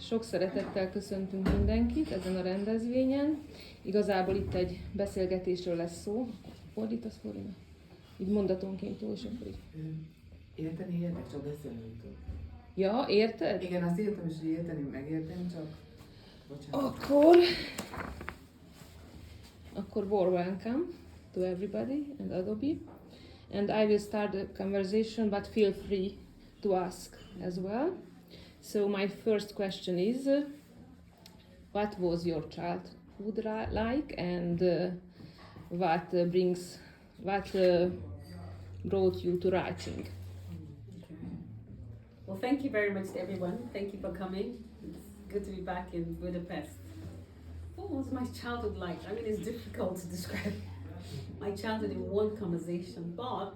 Sok szeretettel köszöntünk mindenkit ezen a rendezvényen. Igazából itt egy beszélgetésről lesz szó. Fordítasz, Florina? Így mondatonként túl, és akkor így. Érteni értek, csak beszélni tudok. Ja, érted? Igen, azt írtam is, hogy érteni, megérteni, csak... Bocsánat. Akkor warm welcome to everybody and Adobe. And I will start the conversation, but feel free to ask as well. So my first question is, what was your childhood like, and what brought you to writing? Well, thank you very much to everyone. Thank you for coming. It's good to be back in Budapest. What was my childhood like? I mean, it's difficult to describe my childhood in one conversation, but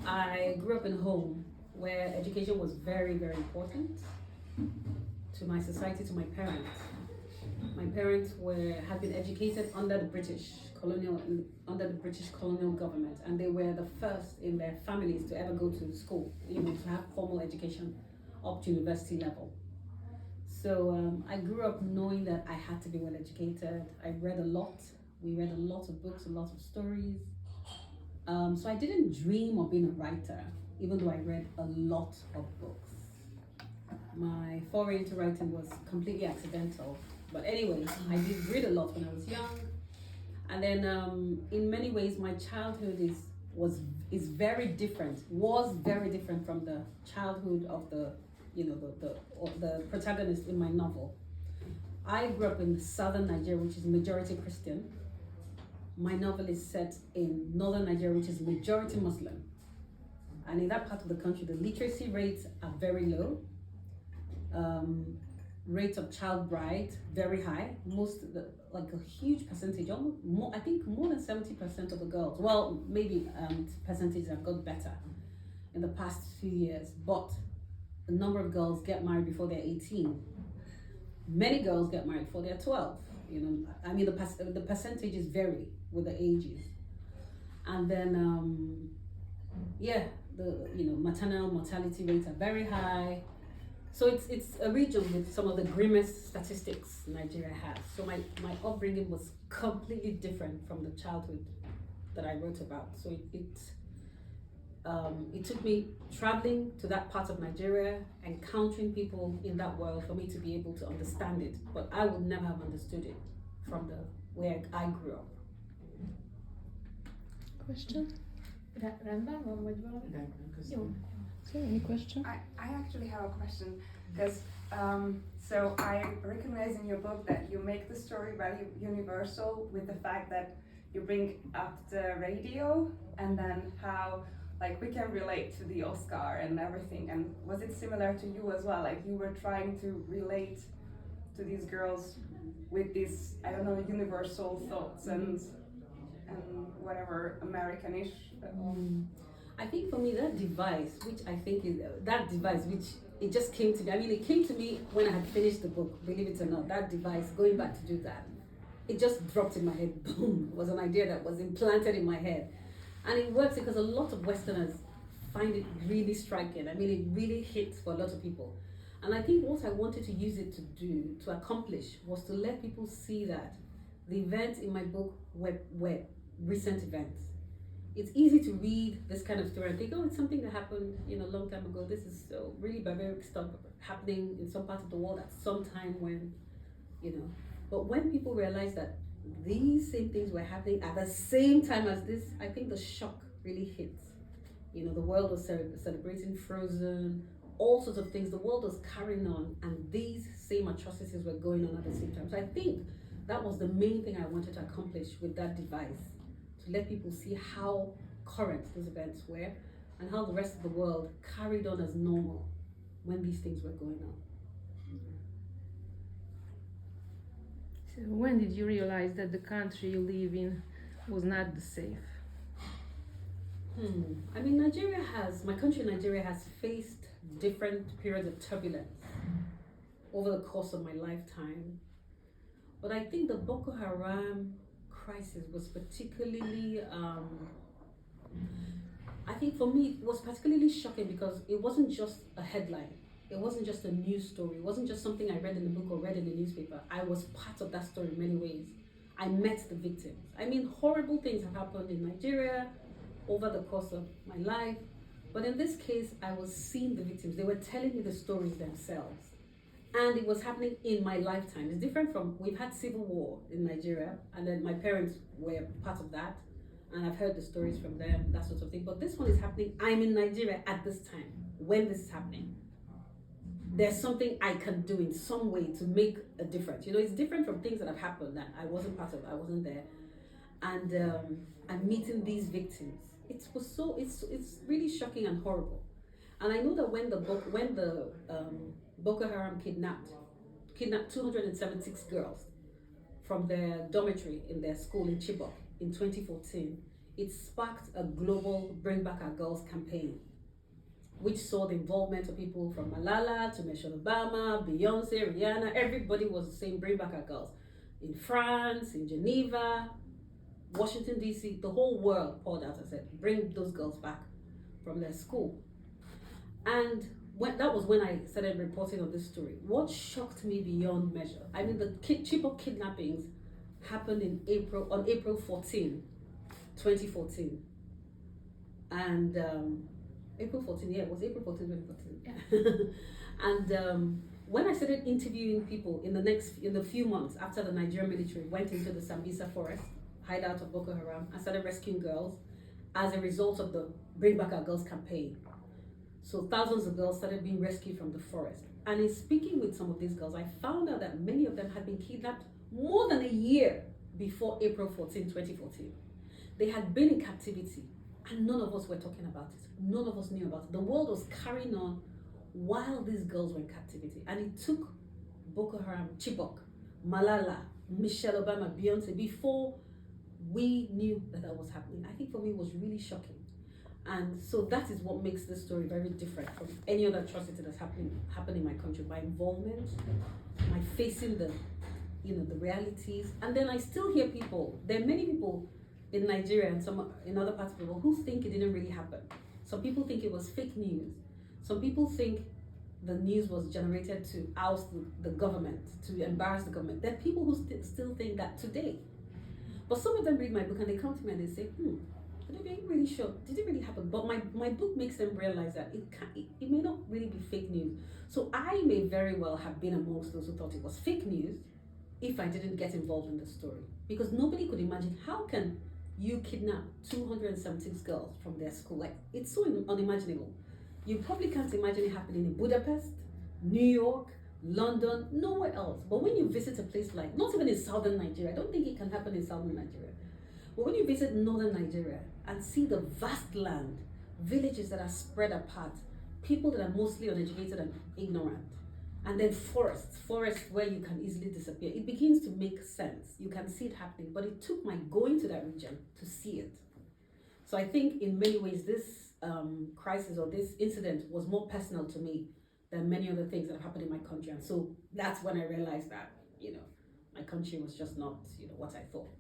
I grew up in a home where education was very, very important to my society, to my parents. My parents had been educated under the British colonial government, and they were the first in their families to ever go to school, to have formal education up to university level. So I grew up knowing that I had to be well educated. I read a lot. We read a lot of books, a lot of stories. So I didn't dream of being a writer, even though I read a lot of books. My foray into writing was completely accidental. But anyway, I did read a lot when I was young. And then in many ways, my childhood was very different from the childhood of the protagonist in my novel. I grew up in southern Nigeria, which is majority Christian. My novel is set in northern Nigeria, which is majority Muslim. And in that part of the country, the literacy rates are very low. Rate of child bride very high. Like a huge percentage, I think more than 70% of the girls. Well, maybe percentages have got better in the past few years, but the number of girls get married before they're 18. Many girls get married before they're 12. I mean the percentages vary with the ages, and then the maternal mortality rates are very high. So it's a region with some of the grimmest statistics Nigeria has. So my upbringing was completely different from the childhood that I wrote about. So it took me traveling to that part of Nigeria, encountering people in that world for me to be able to understand it. But I would never have understood it from where I grew up. Question? Rendben van, vagy valami? Jó. So, any question? I actually have a question, because so I recognize in your book that you make the story very universal with the fact that you bring up the radio and then how we can relate to the Oscar and everything. And was it similar to you as well? Like you were trying to relate to these girls with these, I don't know, universal thoughts and whatever Americanish. I think for me that device, which it just came to me. I mean, it came to me when I had finished the book, believe it or not. That device, going back to do that, it just dropped in my head. Boom! It was an idea that was implanted in my head. And it works because a lot of Westerners find it really striking. I mean, it really hits for a lot of people. And I think what I wanted to use it to accomplish, was to let people see that the events in my book were recent events. It's easy to read this kind of story and think, oh, it's something that happened, a long time ago. This is really barbaric stuff happening in some part of the world at some time when, But when people realize that these same things were happening at the same time as this, I think the shock really hits. The world was celebrating Frozen, all sorts of things. The world was carrying on, and these same atrocities were going on at the same time. So I think that was the main thing I wanted to accomplish with that device, to let people see how current those events were and how the rest of the world carried on as normal when these things were going on. So when did you realize that the country you live in was not the safe? I mean, my country Nigeria has faced different periods of turbulence over the course of my lifetime. But I think the Boko Haram crisis was particularly, I think for me, it was particularly shocking because it wasn't just a headline. It wasn't just a news story. It wasn't just something I read in the book or read in the newspaper. I was part of that story in many ways. I met the victims. I mean, horrible things have happened in Nigeria over the course of my life. But in this case, I was seeing the victims. They were telling me the stories themselves. And it was happening in my lifetime. It's different from, we've had civil war in Nigeria, and then my parents were part of that. And I've heard the stories from them, that sort of thing. But this one is happening, I'm in Nigeria at this time, when this is happening. There's something I can do in some way to make a difference. You know, it's different from things that have happened that I wasn't part of, I wasn't there. And I'm meeting these victims. It's really shocking and horrible. And I know that when the Boko Haram kidnapped 276 girls from their dormitory in their school in Chibok in 2014, it sparked a global Bring Back Our Girls campaign, which saw the involvement of people from Malala to Michelle Obama, Beyonce, Rihanna. Everybody was saying Bring Back Our Girls. In France, in Geneva, Washington, D.C., the whole world poured out and said, bring those girls back from their school. And that was when I started reporting on this story. What shocked me beyond measure, I mean, the Chibok kidnappings happened on April 14, 2014. And April 14, yeah, it was April 14, 2014. Yeah. And when I started interviewing people in the few months after the Nigerian military went into the Sambisa forest, hideout of Boko Haram, and started rescuing girls as a result of the Bring Back Our Girls campaign. So thousands of girls started being rescued from the forest. And in speaking with some of these girls, I found out that many of them had been kidnapped more than a year before April 14, 2014. They had been in captivity, and none of us were talking about it. None of us knew about it. The world was carrying on while these girls were in captivity. And it took Boko Haram, Chibok, Malala, Michelle Obama, Beyonce, before we knew that was happening. I think for me it was really shocking. And so that is what makes this story very different from any other atrocity that's happened in my country. My involvement, my facing the realities. And then I still hear people, there are many people in Nigeria and some in other parts of the world who think it didn't really happen. Some people think it was fake news. Some people think the news was generated to oust the government, to embarrass the government. There are people who still think that today. But some of them read my book and they come to me and they say, I'm not really sure, did it really happen? But my book makes them realize that it may not really be fake news. So I may very well have been amongst those who thought it was fake news if I didn't get involved in the story. Because nobody could imagine, how can you kidnap 276 girls from their school? Like, it's so unimaginable. You probably can't imagine it happening in Budapest, New York, London, nowhere else. But when you visit a place like, not even in southern Nigeria, I don't think it can happen in southern Nigeria. But when you visit northern Nigeria and see the vast land, villages that are spread apart, people that are mostly uneducated and ignorant, and then forests where you can easily disappear, it begins to make sense. You can see it happening, but it took my going to that region to see it. So I think in many ways this crisis or this incident was more personal to me than many other things that have happened in my country. And so that's when I realized that, my country was just not, what I thought.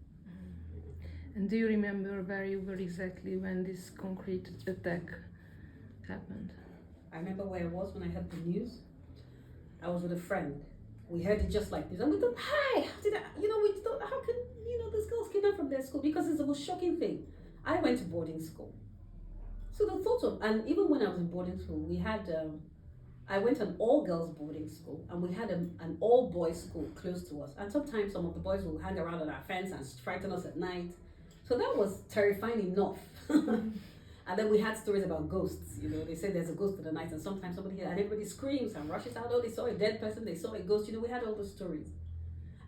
And do you remember very well exactly when this concrete attack happened? I remember where I was when I heard the news. I was with a friend. We heard it just like this. And we thought, hi, how did we thought, how can, this girl's kidnapped from their school? Because it's the most shocking thing. I went to boarding school. So the thought of, and even when I was in boarding school, we had, I went to an all-girls boarding school, and we had an all-boys school close to us. And sometimes some of the boys will hang around on our fence and frighten us at night. So that was terrifying enough. And then we had stories about ghosts. They say there's a ghost in the night, and sometimes somebody and everybody screams and rushes out. Oh, they saw a dead person, they saw a ghost. We had all those stories.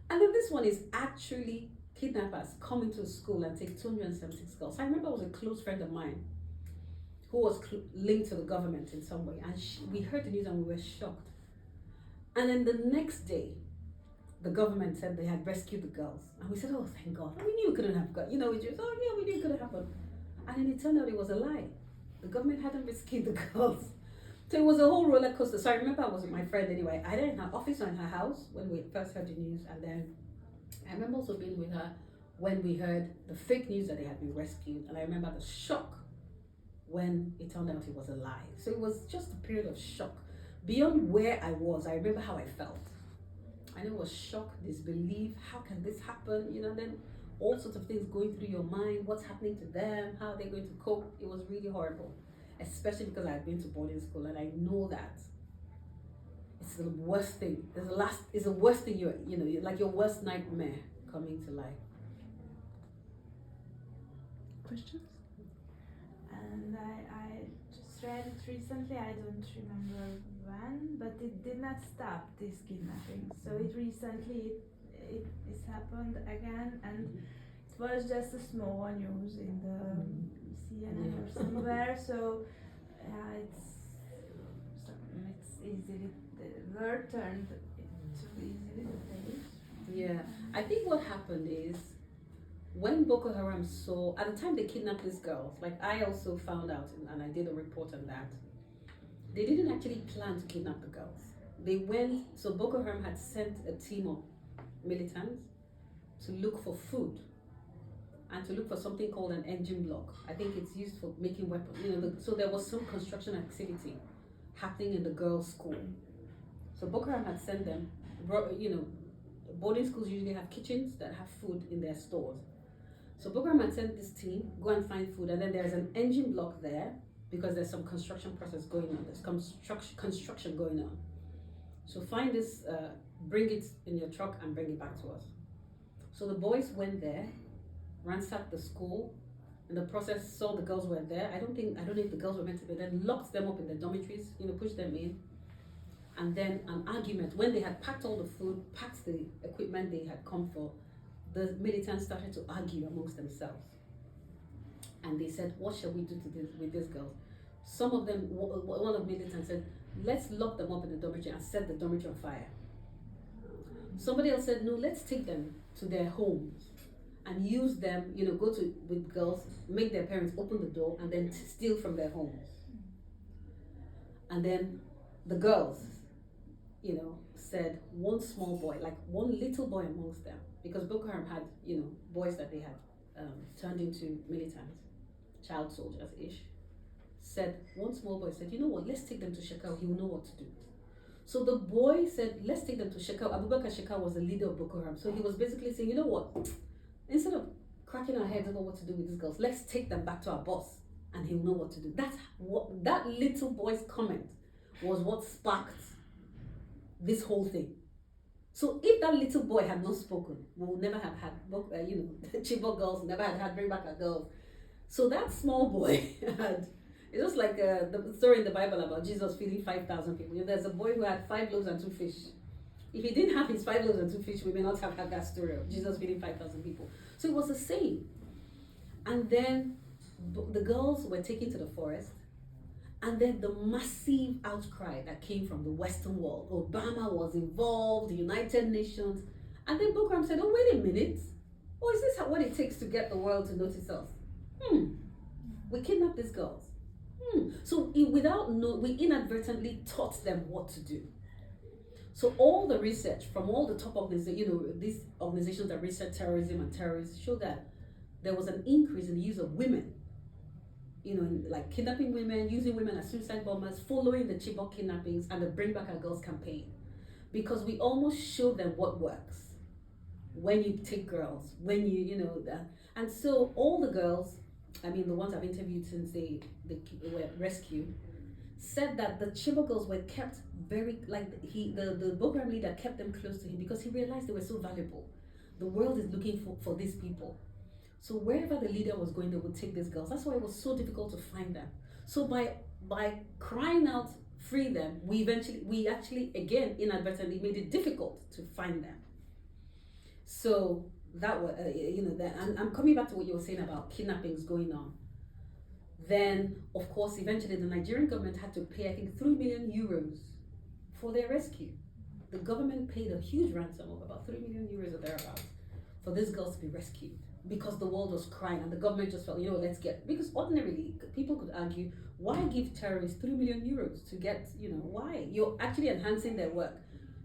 And then this one is actually kidnappers coming to school and take 276 girls. I remember it was a close friend of mine who was linked to the government in some way. And we heard the news and we were shocked. And then the next day, the government said they had rescued the girls. And we said, oh, thank God. And we knew it couldn't have got, we just, oh yeah, we knew it couldn't happen. And then it turned out it was a lie. The government hadn't rescued the girls. So it was a whole roller coaster. So I remember I was with my friend anyway, either in her office or in her house when we first heard the news. And then I remember also being with her when we heard the fake news that they had been rescued. And I remember the shock when it turned out it was a lie. So it was just a period of shock. beyond where I was, I remember how I felt. I know it was shock, disbelief, how can this happen? You know, then all sorts of things going through your mind, what's happening to them, how they're going to cope. It was really horrible, especially because I had been to boarding school and I know that it's the worst thing. It's the worst thing like your worst nightmare coming to life. Questions? And I just read it recently, I don't remember when, but it did not stop this kidnapping. So it recently it happened again, and it was just a small news in the CNN or somewhere. So it's easily the word turned too easily the page. Yeah, I think what happened is when Boko Haram saw, at the time they kidnapped these girls, like I also found out and I did a report on that, they didn't actually plan to kidnap the girls. They went, so Boko Haram had sent a team of militants to look for food and to look for something called an engine block. I think it's used for making weapons. So there was some construction activity happening in the girls' school. So Boko Haram had sent them, boarding schools usually have kitchens that have food in their stores. So Boko Haram had sent this team, go and find food, and then there's an engine block there because there's some construction process going on. There's construction going on. So find this, bring it in your truck and bring it back to us. So the boys went there, ransacked the school. In the process, saw the girls were there. I don't know if the girls were meant to be there. Locked them up in the dormitories, pushed them in. And then an argument, when they had packed all the food, packed the equipment they had come for, the militants started to argue amongst themselves. And they said, what shall we do with these girls? Some of them, one of the militants said, let's lock them up in the dormitory and set the dormitory on fire. Somebody else said, no, let's take them to their homes and use them, go to with girls, make their parents open the door and then steal from their homes. And then the girls, said one small boy, like one little boy amongst them, because Boko Haram had, boys that they had turned into militants, child soldiers-ish, said, one small boy said, you know what, let's take them to Shekau, he will know what to do. So the boy said, let's take them to Shekau. Abubakar Shekau was the leader of Boko Haram. So he was basically saying, you know what, instead of cracking our heads over what to do with these girls, let's take them back to our boss and he'll know what to do. That's what, that little boy's comment was what sparked this whole thing. So if that little boy had not spoken, we would never have had, Chibok girls, never had bring back our girls. So that small boy had, it's just like the story in the Bible about Jesus feeding 5,000 people. There's a boy who had 5 loaves and 2 fish. If he didn't have his 5 loaves and 2 fish, we may not have had that story of Jesus feeding 5,000 people. So it was the same. And then the girls were taken to the forest. And then the massive outcry that came from the Western world. Obama was involved, the United Nations. And then Boko Haram said, oh, wait a minute. Oh, is this what it takes to get the world to notice us? We kidnapped these girls. So we inadvertently taught them what to do. So all the research from all the top organizations, these organizations that research terrorism and terrorists show that there was an increase in the use of women. Like kidnapping women, using women as suicide bombers, following the Chibok kidnappings and the Bring Back Our Girls campaign. Because we almost showed them what works when you take girls, when that. And so all the girls, the ones I've interviewed since they were rescued, said that the Chibok girls were kept very, the Boko Haram leader kept them close to him because he realized they were so valuable. The world is looking for these people. So wherever the leader was going, they would take these girls. That's why it was so difficult to find them. So by crying out, free them, we actually, again, inadvertently made it difficult to find them. So that was, and I'm coming back to what you were saying about kidnappings going on. Then, of course, eventually the Nigerian government had to pay, I think, 3 million euros for their rescue. The government paid a huge ransom of about 3 million euros or thereabouts for these girls to be rescued. Because the world was crying and the government just felt, because ordinarily people could argue, why give terrorists 3 million euros to get, why? You're actually enhancing their work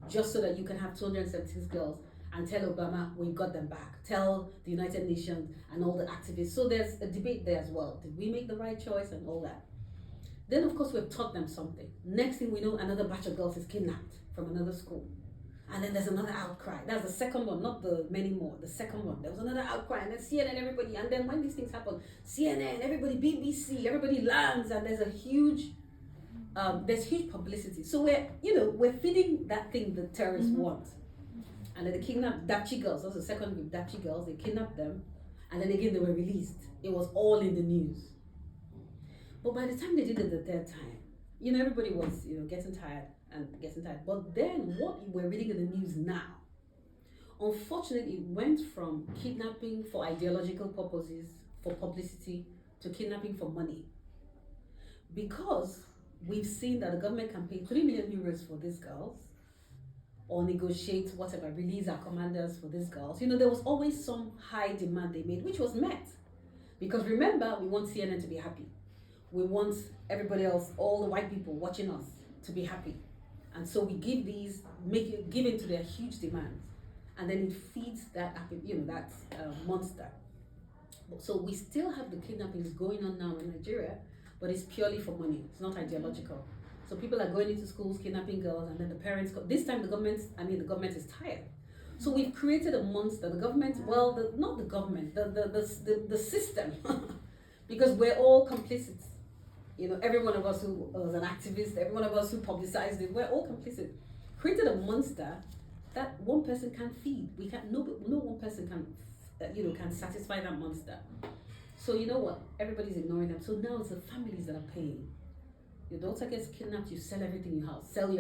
just so that you can have 276 girls and tell Obama, we got them back. Tell the United Nations and all the activists. So there's a debate there as well. Did we make the right choice and all that? Then of course we've taught them something. Next thing we know, another batch of girls is kidnapped from another school. And then there's another outcry. That's the second one, not the many more. The second one. There was another outcry, and then CNN, everybody. And then when these things happen, CNN, everybody, BBC, everybody lands, and there's a huge, there's huge publicity. So we're feeding that thing the terrorists want. And then they kidnapped Dachi girls. That's the second group, Dachi girls. They kidnapped them, and then again they were released. It was all in the news. But by the time they did it the third time, everybody was, getting tired. But then what we're reading in the news now, unfortunately, it went from kidnapping for ideological purposes, for publicity, to kidnapping for money. Because we've seen that the government can pay 3 million euros for these girls, or negotiate whatever, release our commanders for these girls. There was always some high demand they made, which was met. Because remember, we want CNN to be happy. We want everybody else, all the white people watching us, to be happy. And so we give give into their huge demands, and then it feeds that monster. So we still have the kidnappings going on now in Nigeria, but it's purely for money. It's not ideological. So people are going into schools, kidnapping girls, and then the parents. This time the government is tired. So we've created a monster. The government, not the government, the system, because we're all complicit. Every one of us who was an activist, every one of us who publicized it, we're all complicit. Created a monster that one person can't feed. No one person can satisfy that monster. So you know what? Everybody's ignoring them. So now it's the families that are paying. Your daughter gets kidnapped, you sell everything you have, sell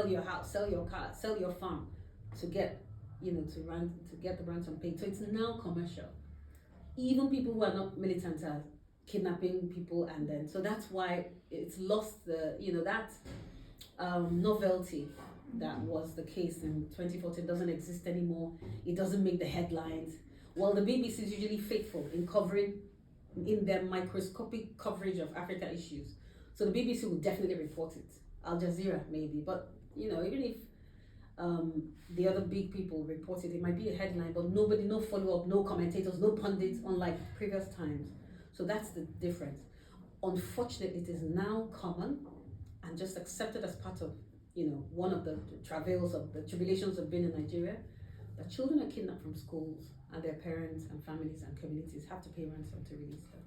your house, sell your car, sell your farm to get, to get the ransom paid. So it's now commercial. Even people who are not militant are kidnapping people, and then so that's why it's lost the that novelty that was the case in 2014 doesn't exist anymore. It doesn't make the headlines. Well, the BBC is usually faithful in covering in their microscopic coverage of Africa issues, so the BBC will definitely report it. Al Jazeera maybe, but even if the other big people report it, it might be a headline, but nobody, no follow-up, no commentators, no pundits, unlike previous times. So that's the difference. Unfortunately, it is now common and just accepted as part of, one of the travails of the tribulations of being in Nigeria, that children are kidnapped from schools and their parents and families and communities have to pay ransom to release them.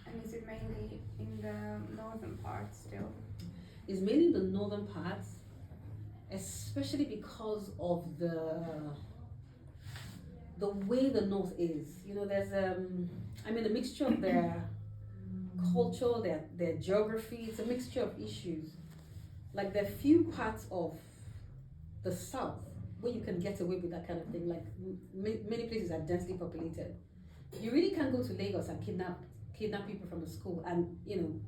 And is it mainly in the northern part still? It's mainly in the northern parts, especially because of the way the north is. There's a mixture of their culture, their geography. It's a mixture of issues. Like there are few parts of the south where you can get away with that kind of thing. Like many places are densely populated. You really can't go to Lagos and kidnap people from the school and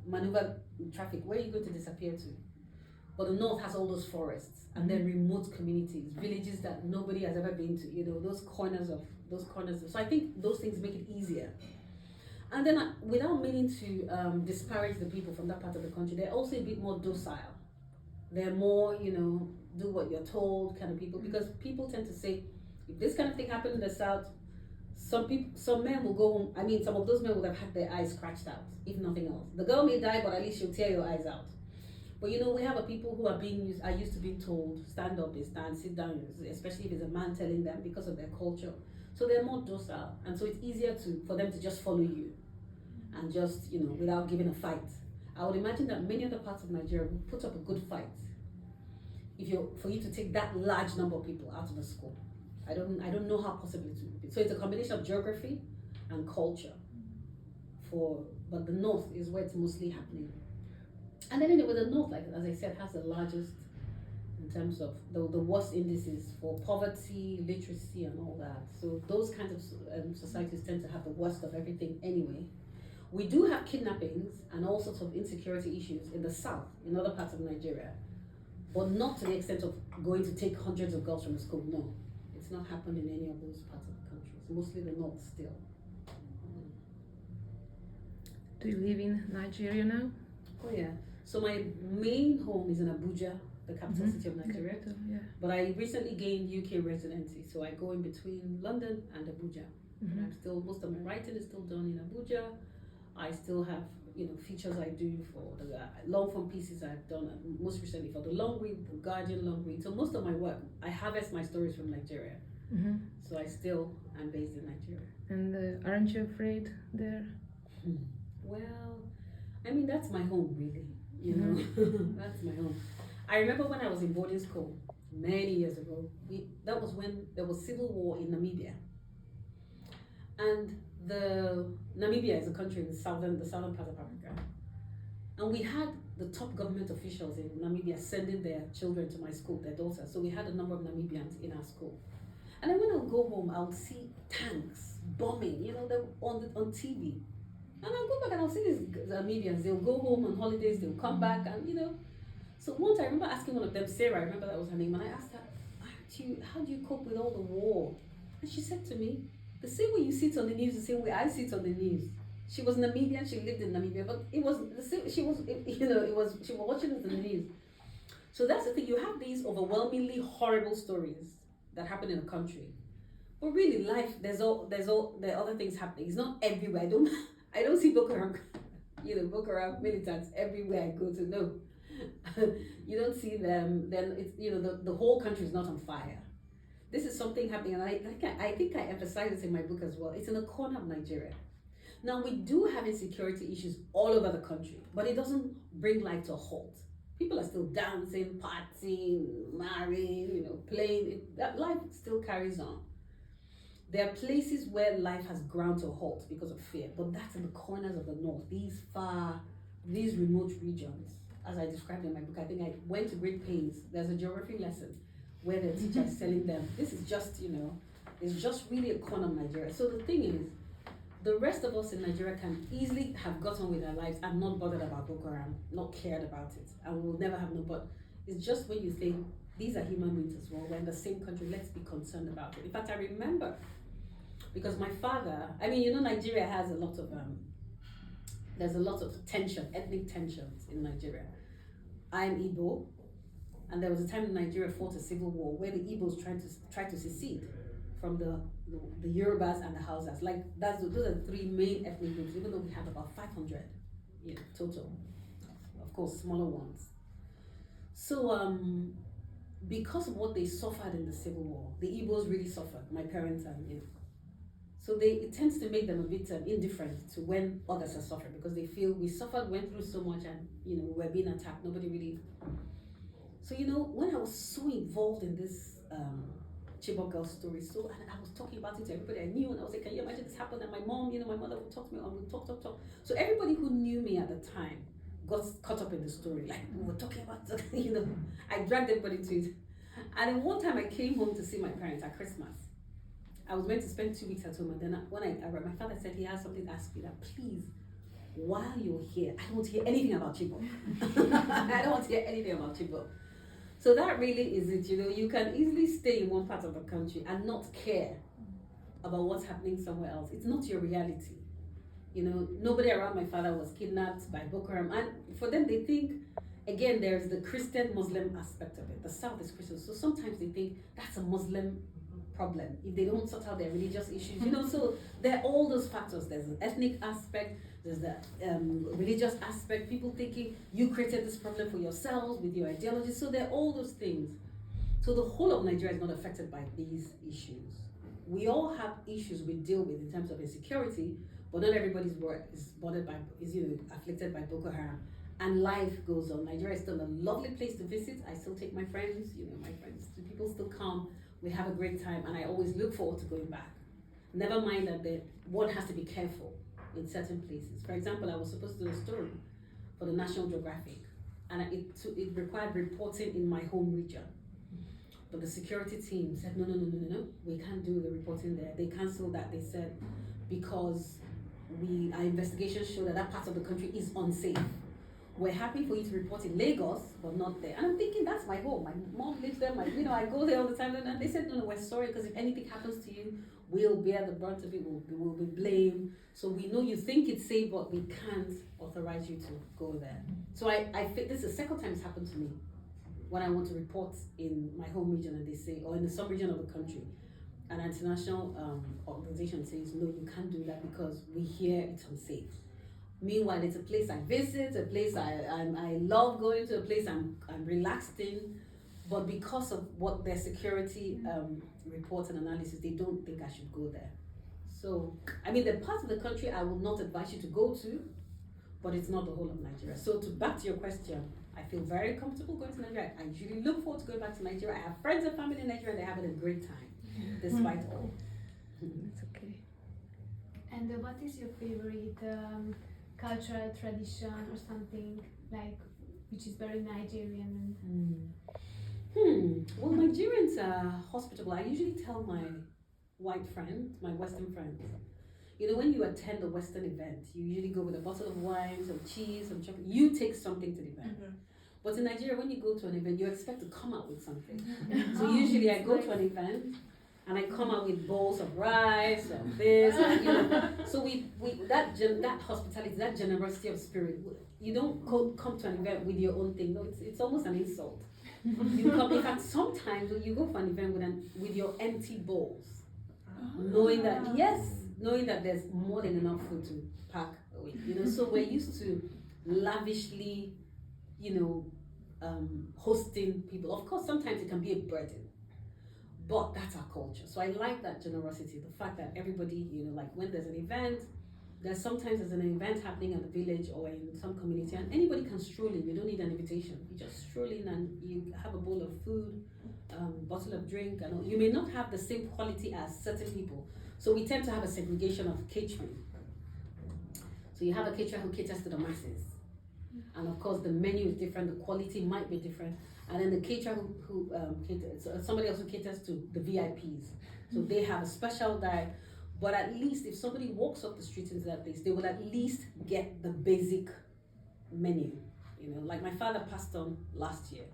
maneuver traffic. Where are you going to disappear to? But the north has all those forests and then remote communities, villages that nobody has ever been to. Those corners. So I think those things make it easier. And then, without meaning to disparage the people from that part of the country, they're also a bit more docile. They're more, do what you're told kind of people, because people tend to say, if this kind of thing happened in the south, some men will go home. Some of those men would have had their eyes scratched out, if nothing else. The girl may die, but at least she'll tear your eyes out. But we have a people who are used to being told, stand up, they stand, sit down, especially if it's a man telling them, because of their culture. So they're more docile, and so it's easier for them to just follow you, and just without giving a fight. I would imagine that many other parts of Nigeria would put up a good fight for you to take that large number of people out of the school. I don't know how possible it would be. So it's a combination of geography and culture. But the north is where it's mostly happening. And then the north, like as I said, has the largest in terms of the worst indices for poverty, literacy, and all that. So those kinds of societies tend to have the worst of everything anyway. We do have kidnappings and all sorts of insecurity issues in the south, in other parts of Nigeria, but not to the extent of going to take hundreds of girls from the school. No, it's not happened in any of those parts of the country. It's mostly the north still. Do you live in Nigeria now? Oh yeah. So my main home is in Abuja, the capital city of Nigeria. Yeah. But I recently gained UK residency, so I go in between London and Abuja. And I'm still, most of my writing is still done in Abuja. I still have features I do, for the long form pieces I've done, and most recently for the long read, the Guardian long read. So most of my work, I harvest my stories from Nigeria. Mm-hmm. So I still am based in Nigeria. And aren't you afraid there? Well, I mean, that's my home, really. You know, that's my home. I remember when I was in boarding school many years ago. That was when there was civil war in Namibia, and Namibia is a country in the southern part of Africa, and we had the top government officials in Namibia sending their children to my school, their daughters. So we had a number of Namibians in our school, and then when I would go home, I would see tanks bombing. They're on TV. And I'll go back and I'll see these Namibians. They'll go home on holidays, they'll come back, and So once I remember asking one of them, Sarah, I remember that was her name, and I asked her, how do you cope with all the war? And she said to me, the same way you sit on the news, the same way I sit on the news. She was Namibian, she lived in Namibia, but it was the same, she was watching it on the news. So that's the thing, you have these overwhelmingly horrible stories that happen in a country. But really life, there are other things happening. It's not everywhere. I don't see Boko Haram, Boko Haram militants everywhere I go to. No, you don't see them. Then it's the whole country is not on fire. This is something happening, and I think I emphasize this in my book as well. It's in a corner of Nigeria. Now we do have insecurity issues all over the country, but it doesn't bring life to a halt. People are still dancing, partying, marrying, playing. That life still carries on. There are places where life has ground to a halt because of fear, but that's in the corners of the north, these remote regions. As I described in my book, I think I went to great pains. There's a geography lesson where the teacher is telling them, this is just, it's just really a corner of Nigeria. So the thing is, the rest of us in Nigeria can easily have gotten with our lives and not bothered about Boko Haram, not cared about it, and we will never have no, but it's just when you think, these are human beings as well, we're in the same country, let's be concerned about it. In fact, I remember, because my father, Nigeria has there's a lot of tension, ethnic tensions in Nigeria. I'm Igbo, and there was a time in Nigeria fought a civil war where the Igbos tried to secede from the Yorubas and the Hausas. Those are the three main ethnic groups, even though we have about 500 total. Of course, smaller ones. So because of what they suffered in the civil war, the Igbos really suffered, my parents and so it tends to make them a bit indifferent to when others are suffering, because they feel we suffered, went through so much, and we were being attacked. Nobody really. So when I was so involved in this Chibok girl story, and I was talking about it to everybody I knew, and I was like, can you imagine this happened? And my mom, my mother would talk to me, and we'd talk. So everybody who knew me at the time got caught up in the story. Like we were talking about, I dragged everybody to it. And then one time I came home to see my parents at Christmas. I was meant to spend 2 weeks at home, and then when I arrived, my father said he has something to ask me, that please, while you're here, I don't want to hear anything about Chibok. I don't want to hear anything about Chibok. So that really is it, you can easily stay in one part of the country and not care about what's happening somewhere else. It's not your reality. Nobody around my father was kidnapped by Boko Haram, and for them they think, again, there's the Christian Muslim aspect of it. The South is Christian, so sometimes they think that's a Muslim problem if they don't sort out their religious issues. So there are all those factors. There's the ethnic aspect, there's the religious aspect, people thinking you created this problem for yourselves with your ideology. So there are all those things. So the whole of Nigeria is not affected by these issues. We all have issues we deal with in terms of insecurity, but not everybody's work is afflicted by Boko Haram. And life goes on. Nigeria is still a lovely place to visit. I still take my friends, people still come. We have a great time, and I always look forward to going back. Never mind that one has to be careful in certain places. For example, I was supposed to do a story for the National Geographic, and it required reporting in my home region. But the security team said, no, we can't do the reporting there. They canceled that. They said, because our investigations show that part of the country is unsafe. We're happy for you to report in Lagos, but not there. And I'm thinking, that's my home. My mom lives there. I go there all the time. And they said, no, we're sorry, because if anything happens to you, we'll bear the brunt of it. We'll be blamed. So we know you think it's safe, but we can't authorize you to go there. So I think this is the second time it's happened to me. When I want to report in my home region, and they say, or in some region of the country, an international organization says, no, you can't do that because we hear it's unsafe. Meanwhile, it's a place I visit, a place I love going to, a place I'm relaxed in. But because of what their security reports and analysis, they don't think I should go there. So, I mean, the parts of the country I will not advise you to go to, but it's not the whole of Nigeria. So, back to your question, I feel very comfortable going to Nigeria. I usually look forward to going back to Nigeria. I have friends and family in Nigeria, and they're having a great time, despite all. It's okay. And what is your favorite cultural tradition or something like which is very Nigerian? Well, Nigerians are hospitable. I usually tell my white friends, my Western friends, you know, when you attend a Western event, you usually go with a bottle of wine, some cheese, some chocolate. You take something to the event. But in Nigeria, when you go to an event, you expect to come out with something. So usually I go to an event and I come out with bowls of rice or this, and, you know. So we that hospitality, that generosity of spirit. You don't come to an event with your own thing. No, it's almost an insult. You come. In fact, sometimes when you go for an event with your empty bowls, knowing that there's more than enough food to pack away. You know, so we're used to lavishly, you know, hosting people. Of course, sometimes it can be a burden. But that's our culture. So I like that generosity, the fact that everybody, you know, like when there's an event, there's an event happening in the village or in some community, and anybody can stroll in. You don't need an invitation. You just stroll in and you have a bowl of food, bottle of drink, and you may not have the same quality as certain people. So we tend to have a segregation of catering. So you have a caterer who caters to the masses. And of course the menu is different, the quality might be different. And then the caterer who caters, somebody else who caters to the VIPs. So they have a special diet, but at least if somebody walks off the street into that place, they will at least get the basic menu. You know, like my father passed on last year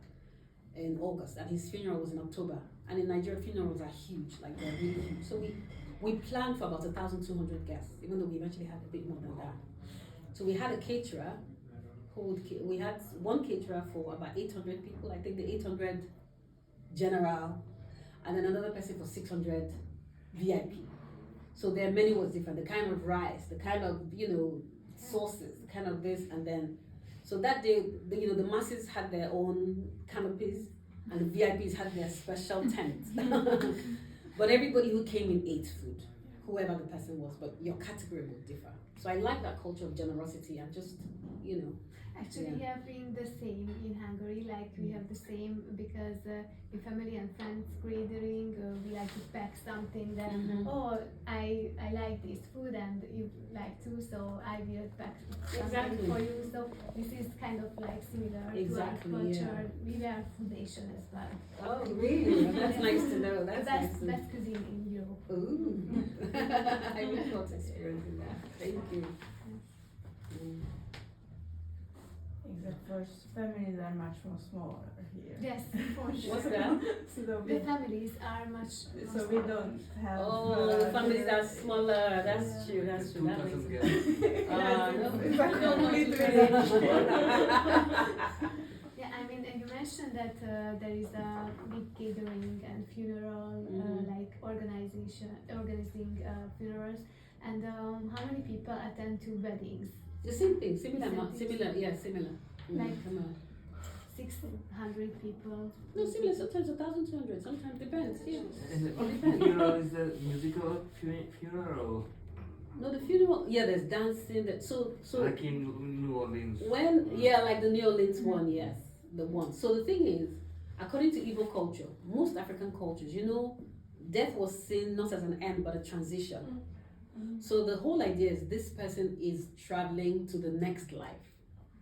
in August, and his funeral was in October. And in Nigeria, funerals are huge, like they're really huge. So we planned for about 1,200 guests, even though we eventually had a bit more than that. So we had a caterer. We had one caterer for about 800 people, I think the 800 general, and then another person for 600 VIP. So their menu was different, the kind of rice, the kind of, you know, sauces, the kind of this, and then, so that day, the masses had their own canopies, and the VIPs had their special tent. But everybody who came in ate food, whoever the person was, but your category would differ. So I like that culture of generosity and just, you know. Actually, we have been the same in Hungary. Like we have the same because in family and friends gathering, we like to pack something that I like this food and you like too, so I will pack something for you. So this is kind of like similar to our culture. We are food Asian as well. Oh, really? That's nice to know. That's nice to know. Best cuisine in Europe. Ooh. I really got experience in that. Thank you. Except for families are much more smaller here. Yes, for sure. What's that? So the families are much so we don't have. Oh, families are smaller. That's true. That's true. That makes sense. It's a complete Yeah, I mean, you mentioned that there is a big gathering and funeral, like organizing funerals, and how many people attend to weddings? The same thing, similar. Like 600 people. No, similar. Sometimes 1,200. Sometimes depends. Yeah. And the funeral is the musical funeral. No, the funeral. Yeah, there's dancing. So. Like in New Orleans. Like the New Orleans one. Yes, the one. So the thing is, according to Igbo culture, most African cultures, you know, death was seen not as an end but a transition. So the whole idea is this person is traveling to the next life,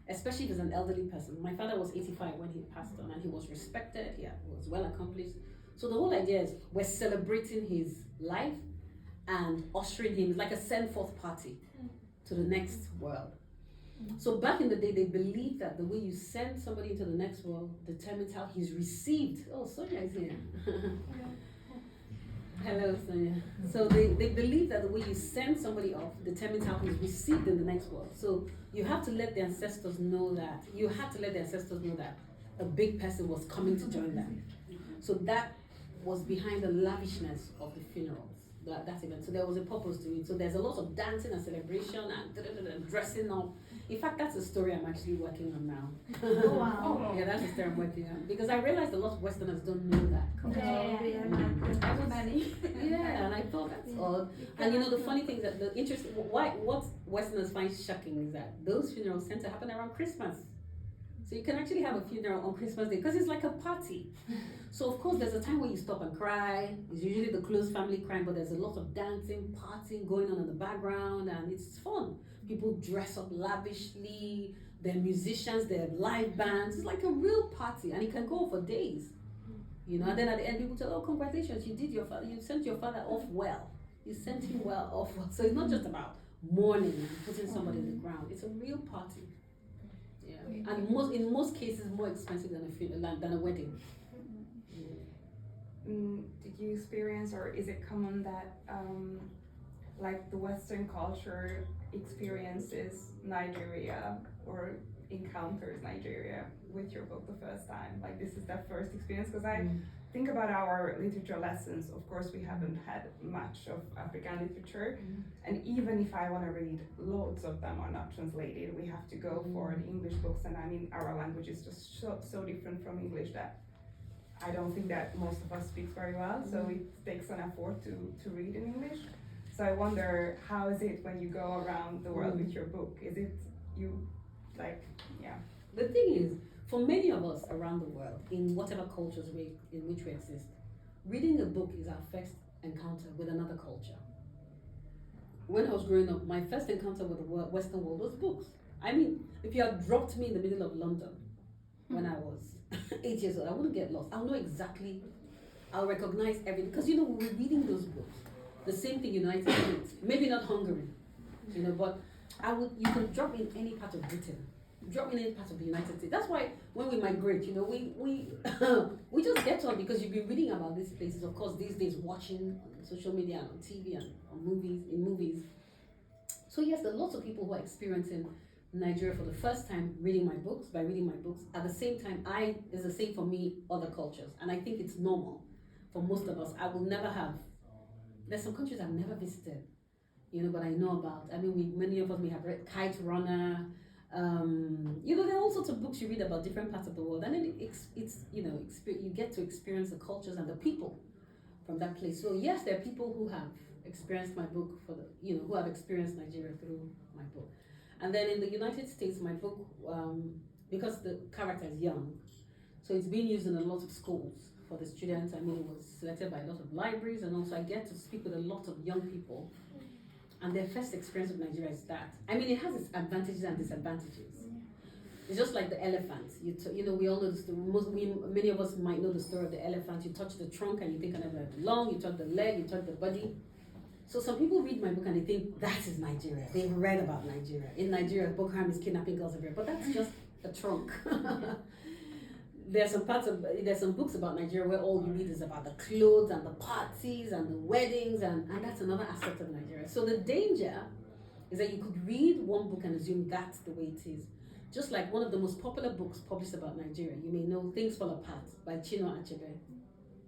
especially if it's an elderly person. My father was 85 when he passed on, and he was respected, he was well accomplished. So the whole idea is we're celebrating his life and ushering him like a send forth party to the next world. So back in the day, they believed that the way you send somebody into the next world determines how he's received. Oh, Sonia is here. Hello, Sonia. So they believe that the way you send somebody off determines how he's received in the next world. So you have to let the ancestors know that. A big person was coming to join them. So that was behind the lavishness of the funerals. that event. So there was a purpose to it. So there's a lot of dancing and celebration and dressing up. In fact, that's a story I'm actually working on now. Oh, wow. Yeah, that's the story I'm working on. Because I realized a lot of Westerners don't know that culture. Yeah, and I thought that's odd. And you know, the funny thing is that the interesting, what Westerners find shocking is that those funerals tend to happen around Christmas. So you can actually have a funeral on Christmas Day because it's like a party. So of course there's a time when you stop and cry. It's usually the close family crying, but there's a lot of dancing, partying going on in the background, and it's fun. People dress up lavishly, they're musicians, they're live bands. It's like a real party, and it can go on for days. You know, and then at the end people tell, oh, congratulations, you sent your father off well. You sent him well off well. So it's not just about mourning and putting somebody in the ground. It's a real party. Yeah. And in most cases more expensive than a wedding. Did you experience, or is it common that like the Western culture experiences Nigeria or encounters Nigeria with your book the first time? Like this is their first experience? Because I think about our literature lessons. Of course, we haven't had much of African literature, and even if I want to read, loads of them are not translated. We have to go for the English books, and I mean our language is just so different from English that I don't think that most of us speak very well. So it takes an effort to read in English. So I wonder, how is it when you go around the world with your book? Is it you like, yeah? The thing is, for many of us around the world, in whatever cultures in which we exist, reading a book is our first encounter with another culture. When I was growing up, my first encounter with the Western world was books. I mean, if you had dropped me in the middle of London when I was 8 years old, I wouldn't get lost. I'll know exactly, I'll recognize everything. Because you know, we were reading those books. The same thing United States, maybe not Hungary, you know, but you can drop in any part of Britain, drop in any part of the United States. That's why when we migrate, you know, we just get on because you've been reading about these places. Of course, these days watching on social media and on TV and on movies. So yes, there are lots of people who are experiencing Nigeria for the first time reading my books. At the same time, it's the same for me, other cultures. And I think it's normal for most of us. There's some countries I've never visited, you know, but I know about. I mean, many of us may have read Kite Runner. You know, there are all sorts of books you read about different parts of the world, and then it's you know, you get to experience the cultures and the people from that place. So yes, there are people who have experienced my book who have experienced Nigeria through my book. And then in the United States, my book, because the character is young, so it's being used in a lot of schools for the students. I mean, it was selected by a lot of libraries, and also I get to speak with a lot of young people, and their first experience with Nigeria is that. I mean, it has its advantages and disadvantages. It's just like the elephant. You know, we all know the story. Many of us might know the story of the elephant. You touch the trunk and you think, I never belong. You touch the leg, you touch the body. So some people read my book and they think that is Nigeria. They've read about Nigeria. In Nigeria, Boko Haram is kidnapping girls everywhere, but that's just a trunk. There's some books about Nigeria where all you read is about the clothes and the parties and the weddings, and that's another aspect of Nigeria. So the danger is that you could read one book and assume that's the way it is. Just like one of the most popular books published about Nigeria, you may know Things Fall Apart by Chinua Achebe.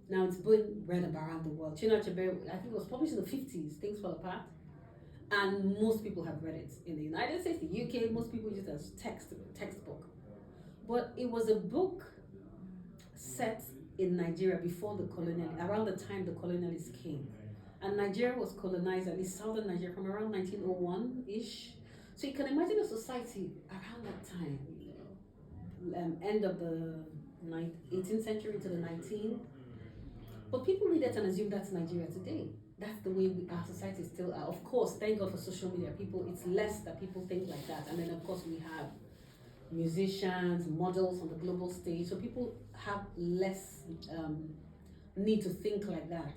Now it's been read around the world. Chinua Achebe, I think it was published in the 50s, Things Fall Apart. And most people have read it. In the United States, the UK, most people use it as textbook. But it was a book set in Nigeria around the time the colonialists came. And Nigeria was colonized, at least southern Nigeria, from around 1901-ish. So you can imagine a society around that time, end of the 18th century to the 19th. But people read that and assume that's Nigeria today. That's the way our society still are. Of course, thank God for social media. It's less that people think like that. And then of course we have musicians, models on the global stage. So people have less need to think like that.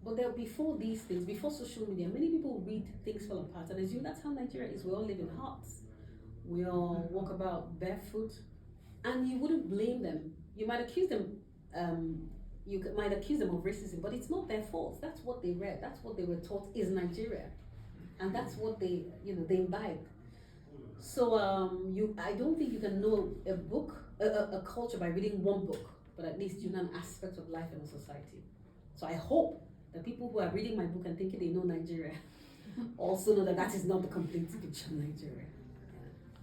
But before these things, before social media, many people read Things Fall Apart and assume that's how Nigeria is. We all live in huts. We all walk about barefoot. And you wouldn't blame them. You might accuse them of racism, but it's not their fault. That's what they read. That's what they were taught is Nigeria. And that's what they imbibed. So I don't think you can know a culture by reading one book, but at least you know an aspect of life in a society. So I hope The people who are reading my book and thinking they know Nigeria also know that that is not the complete picture of Nigeria.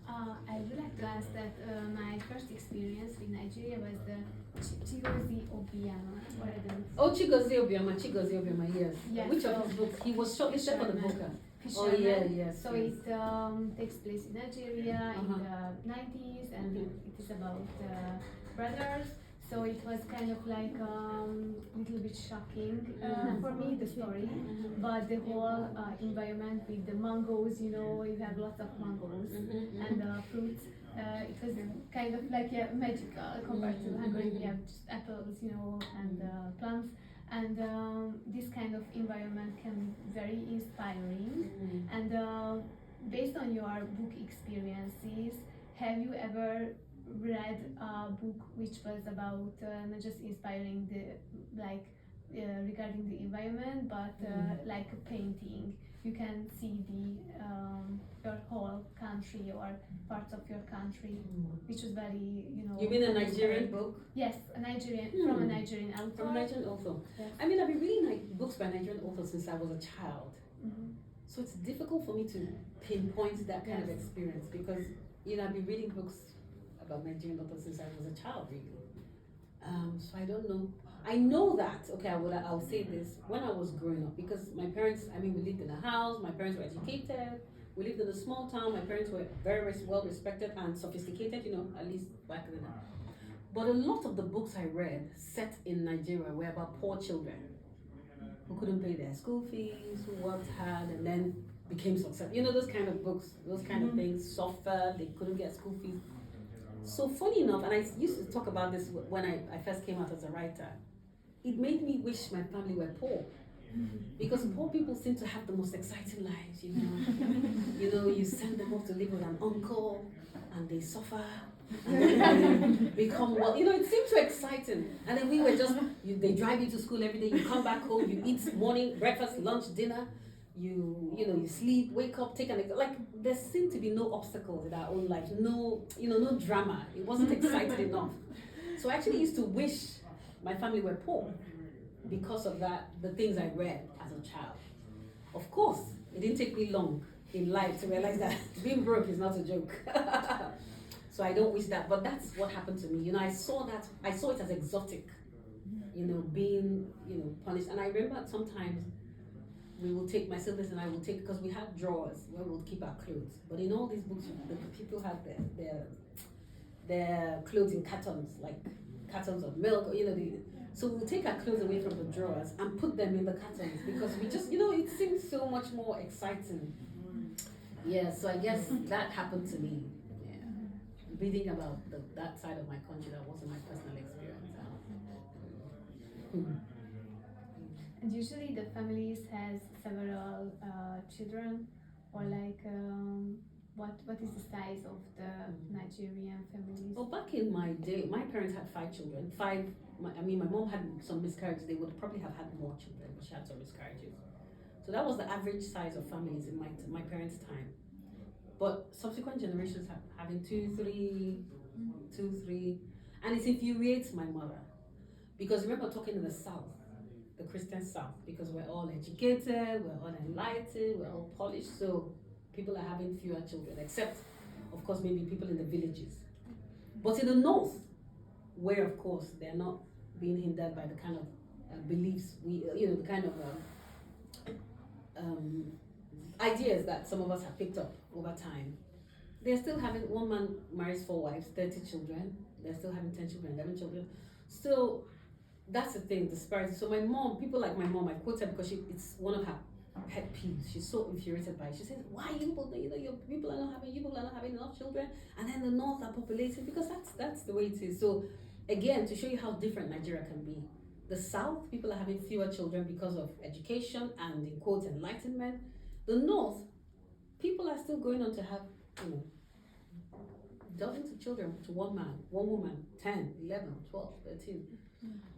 I would like to ask that my first experience with Nigeria was the Chigozie Obiama. Or I don't Oh, Chigozie Obiama, yes. Yes, Which so of his books? He was shortlisted for the Booker. Oh, Fisherman. yeah, yes. So yes. it takes place in Nigeria in Uh-huh. the 90s, and it is about brothers. So it was kind of like a little bit shocking for me, the story. But the whole environment with the mangoes, you know, you have lots of mangoes and fruits. It was kind of like magical compared to Hungary. We have just apples, you know, and plums. And this kind of environment can be very inspiring. And based on your book experiences, have you ever read a book which was about not just inspiring regarding the environment, but like a painting? You can see your whole country or parts of your country, which was very, you know. You mean a Nigerian book? Yes, a Nigerian from a Nigerian author. From a Nigerian author. Yes. I mean, I've been reading books by Nigerian authors since I was a child. Mhm. So it's difficult for me to pinpoint that kind of Yes. experience because, you know, I've been reading books about Nigerian authors since I was a child, really. So I don't know. I know that, okay, I'll say this, when I was growing up, because my parents, I mean, we lived in a house, my parents were educated, we lived in a small town, my parents were very well respected and sophisticated, you know, at least back then. But a lot of the books I read set in Nigeria were about poor children who couldn't pay their school fees, who worked hard and then became successful. You know, those kind of books, those kind of things, suffered, they couldn't get school fees. So funny enough, and I used to talk about this when I first came out as a writer, it made me wish my family were poor. Because poor people seem to have the most exciting lives, you know. You know, you send them off to live with an uncle and they suffer and then they become well, you know, it seemed too exciting. And then we were just, they drive you to school every day, you come back home, you eat morning, breakfast, lunch, dinner, you sleep, wake up, take like there seemed to be no obstacles in our own life, no drama. It wasn't exciting enough. So I actually used to wish my family were poor because of that, the things I read as a child. Of course, it didn't take me long in life to realize that being broke is not a joke. So I don't wish that, but that's what happened to me. You know, I saw it as exotic, you know, being, you know, punished. And I remember sometimes we will take, my siblings and I will take, because we had drawers where we'll keep our clothes. But in all these books, the people had their clothes in cartons, like cartons of milk, or, you know, so we'll take our clothes away from the drawers and put them in the cartons because we just, you know, it seems so much more exciting. Yeah, so I guess that happened to me. Yeah. Reading about that side of my country, that wasn't my personal experience. And usually the families has several children, or like what is the size of the Nigerian families? Well, back in my day, my parents had 5 children. My mom had some miscarriages. They would probably have had more children, but she had some miscarriages. So that was the average size of families in my parents' time. But subsequent generations having 2, 3, and it infuriates my mother. Because remember talking in the South, the Christian South, because we're all educated, we're all enlightened, we're all polished, so people are having fewer children, except, of course, maybe people in the villages. But in the North, where, of course, they're not being hindered by the kind of beliefs, the kind of ideas that some of us have picked up over time, they're still having, one man marries 4 wives, 30 children, they're still having 10 children, 11 children. Still, that's the thing, disparity. So my mom, people like my mom, I quote her because it's one of her pet peeves. She's so infuriated by it. She says, why you people, your people are not having enough children, and then the North are populating, because that's the way it is. So again, to show you how different Nigeria can be, the South, people are having fewer children because of education and, in quotes, enlightenment. The North, people are still going on to have, dozens of children to one man, one woman, 10, 11, 12, 13.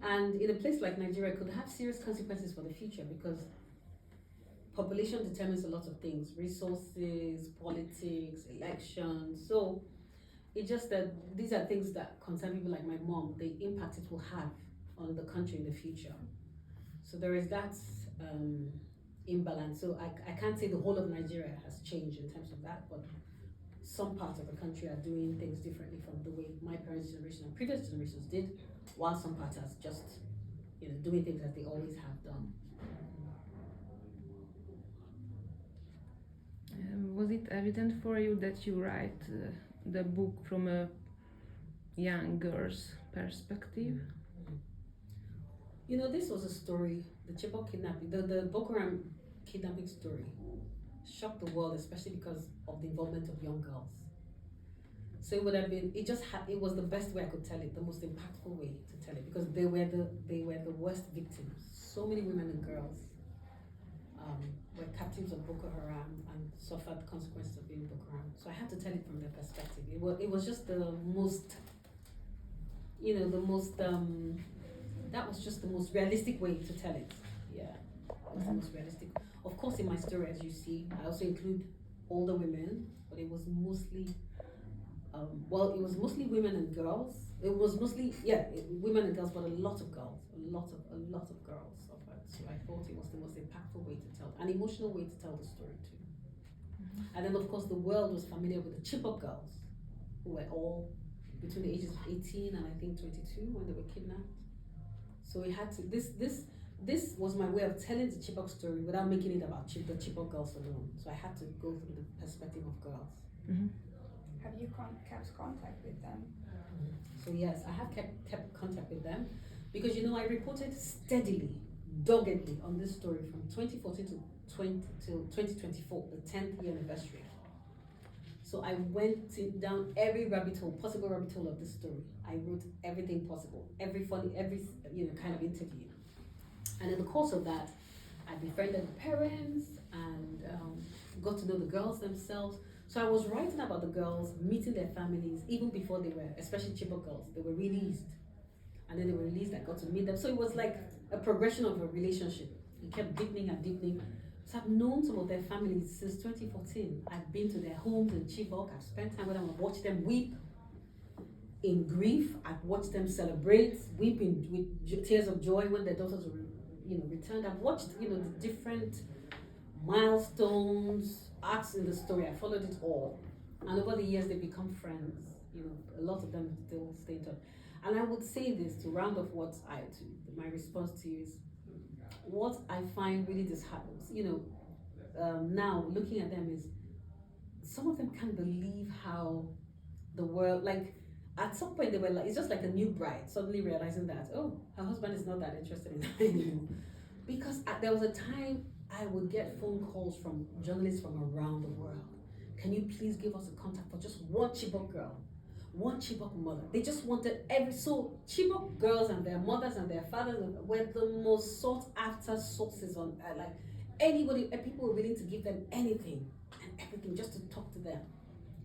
And in a place like Nigeria, it could have serious consequences for the future, because population determines a lot of things, resources, politics, elections. So it's just that these are things that concern people like my mom, the impact it will have on the country in the future. So there is that imbalance. So I can't say the whole of Nigeria has changed in terms of that, but some parts of the country are doing things differently from the way my parents' generation and previous generations did, while some parts are just, doing things as they always have done. Was it evident for you that you write the book from a young girl's perspective? This was a story, the Chibok kidnapping, the Boko Haram kidnapping story shocked the world, especially because of the involvement of young girls. So it would have been, it was the best way I could tell it, the most impactful way to tell it, because they were the worst victims. So many women and girls were captives of Boko Haram and suffered the consequences of being Boko Haram. So I had to tell it from their perspective. It was just the most, that was just the most realistic way to tell it. Yeah, it was the most realistic. Of course, in my story, as you see, I also include older women, but it was mostly, it was mostly women and girls. It was mostly, women and girls, but a lot of girls, a lot of girls suffered. So I thought it was the most impactful way to tell, an emotional way to tell the story too. And then, of course, the world was familiar with the Chibok girls, who were all between the ages of 18 and I think 22 when they were kidnapped. So we had to, this was my way of telling the Chibok story without making it about the Chibok girls alone. So I had to go through the perspective of girls. Mm-hmm. Have you kept contact with them? So yes, I have kept contact with them because I reported steadily, doggedly on this story from 2014 to 2024, the 10th year anniversary. So I went down every possible rabbit hole of this story. I wrote everything possible, every kind of interview. And in the course of that, I befriended the parents and got to know the girls themselves. So I was writing about the girls, meeting their families, even before they were, especially Chibok girls, they were released. And then they were released, I got to meet them. So it was like a progression of a relationship. It kept deepening and deepening. So I've known some of their families since 2014. I've been to their homes in Chibok. I've spent time with them. I've watched them weep in grief. I've watched them celebrate, weep with tears of joy when their daughters were, returned. I've watched, the different milestones, arcs in the story. I followed it all. And over the years, they've become friends. A lot of them still stay in touch. And I would say this to round off my response to you is, what I find really disheartening, now looking at them is, some of them can't believe how the world, like, at some point they were like, it's just like a new bride suddenly realizing that, oh, her husband is not that interested in her anymore. Because there was a time I would get phone calls from journalists from around the world. Can you please give us a contact for just one Chibok girl, one Chibok mother? They just wanted so Chibok girls and their mothers and their fathers were the most sought after sources on people were willing to give them anything and everything just to talk to them.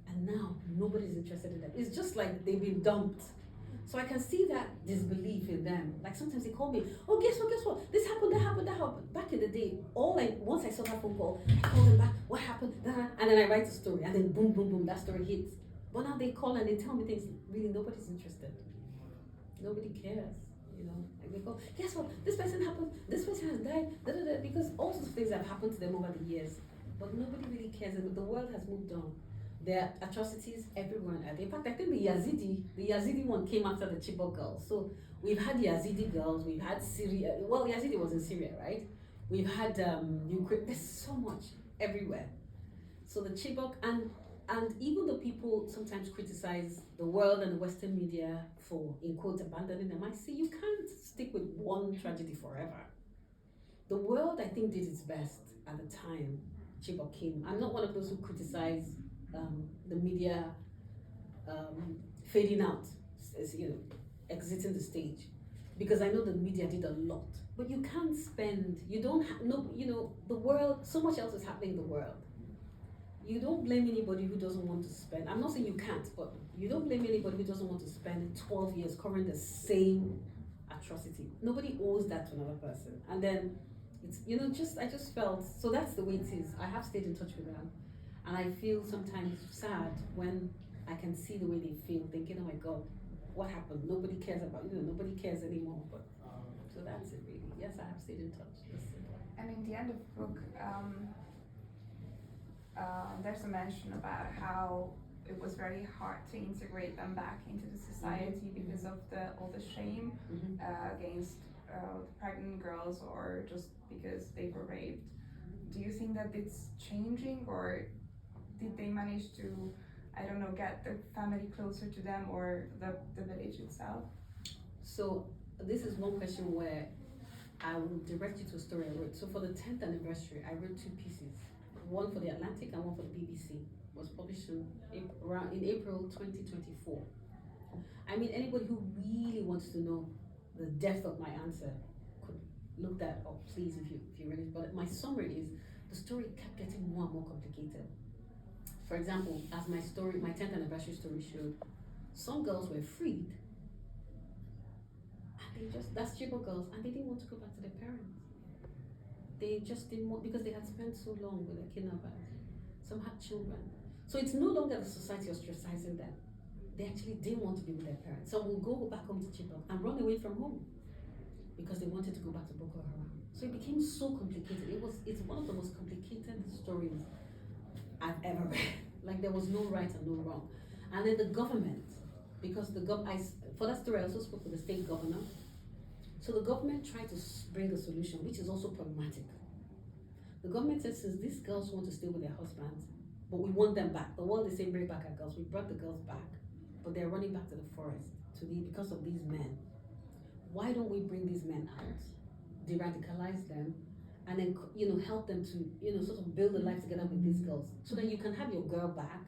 And now nobody's interested in them. It's just like they've been dumped. So I can see that disbelief in them. Like sometimes they call me, oh, guess what? This happened, that happened. Back in the day, once I saw that phone call, I called them back, what happened? And then I write a story, and then boom, boom, boom, that story hits. But now they call and they tell me things, really nobody's interested. Nobody cares, Like they go, guess what? This person happened, this person has died, because all sorts of things have happened to them over the years. But nobody really cares, and the world has moved on. There are atrocities everywhere on earth. In fact, I think the Yazidi one came after the Chibok girls. So we've had Yazidi girls, we've had Syria. Well, Yazidi was in Syria, right? We've had Ukraine. There's so much everywhere. So the Chibok and even though people sometimes criticize the world and the Western media for, in quotes, abandoning them, I say you can't stick with one tragedy forever. The world, I think, did its best at the time Chibok came. I'm not one of those who criticize the media fading out, exiting the stage, because I know the media did a lot. But you can't the world, so much else is happening in the world. You don't blame anybody who doesn't want to spend, I'm not saying you can't, but you don't blame anybody who doesn't want to spend 12 years covering the same atrocity. Nobody owes that to another person. And then it's, I just felt, so that's the way it is. I have stayed in touch with them. And I feel sometimes sad when I can see the way they feel, thinking, oh my God, what happened? Nobody cares about, nobody cares anymore. But so that's it really. Yes, I have stayed in touch. That's simple. And in the end of the book, there's a mention about how it was very hard to integrate them back into the society because of all the shame against the pregnant girls, or just because they were raped. Do you think that it's changing, or did they manage to, I don't know, get the family closer to them, or the village itself? So this is one question where I will direct you to a story I wrote. So for the 10th anniversary, I wrote 2 pieces, one for the Atlantic and one for the BBC. It was published in April 2024. I mean, anybody who really wants to know the depth of my answer could look that up, please, if you read it. But my summary is, the story kept getting more and more complicated. For example, as my 10th anniversary story showed, some girls were freed, and that's Chibok girls, and they didn't want to go back to their parents. They just didn't want, because they had spent so long with their kidnappers. Some had children. So it's no longer the society ostracizing them. They actually didn't want to be with their parents. Some will go back home to Chibok and run away from home because they wanted to go back to Boko Haram. So it became so complicated. It's one of the most complicated stories I've ever read. Like, there was no right and no wrong. And then the government, because for that story I also spoke with the state governor. So the government tried to bring a solution, which is also problematic. The government said, since these girls want to stay with their husbands, but we want them back. The world is saying bring back our girls. We brought the girls back, but they're running back to the forest because of these men. Why don't we bring these men out, de-radicalize them, and then help them to sort of build a life together with these girls, so that you can have your girl back.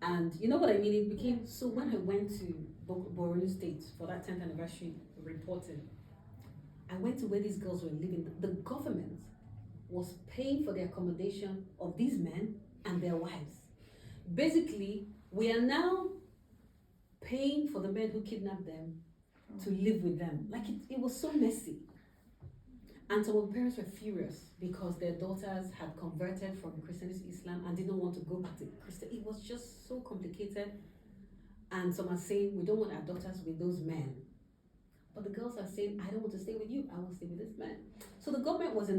And you know what I mean? It became so. When I went to Borno State for that 10th anniversary reporting, I went to where these girls were living. The government was paying for the accommodation of these men and their wives. Basically, we are now paying for the men who kidnapped them to live with them. Like, it was so messy. And some of the parents were furious because their daughters had converted from Christianity to Islam and didn't want to go back to Christian. It was just so complicated. And some are saying, we don't want our daughters with those men. But the girls are saying, I don't want to stay with you. I want to stay with this man. So the government was it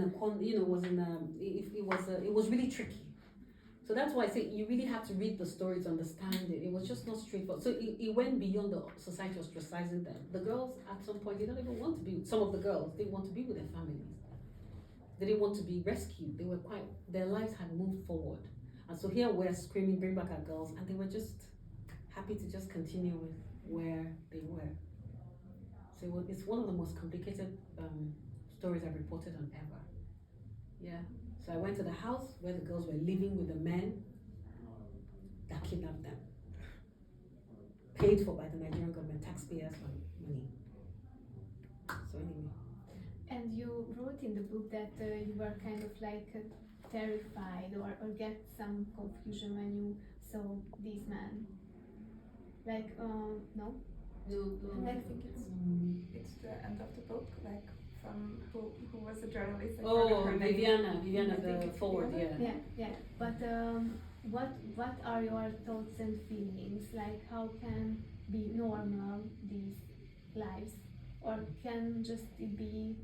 was really tricky. So that's why I say you really have to read the story to understand it. It was just not straightforward. So it went beyond the society ostracizing them. The girls at some point did not even want to be. Some of the girls didn't want to be with their families. They didn't want to be rescued. Their lives had moved forward. And so here we're screaming, bring back our girls, and they were just happy to just continue with where they were. So it's one of the most complicated stories I've reported on ever. Yeah. So I went to the house where the girls were living with the men that kidnapped them. Paid for by the Nigerian government, taxpayers' money. So anyway. And you wrote in the book that you were kind of like terrified or get some confusion when you saw these men. Like, no? No. I think It's the end of the book, like from who was the journalist? Viviana, the forward, yeah. Yeah. But what are your thoughts and feelings? Like, how can be normal these lives, or can just it be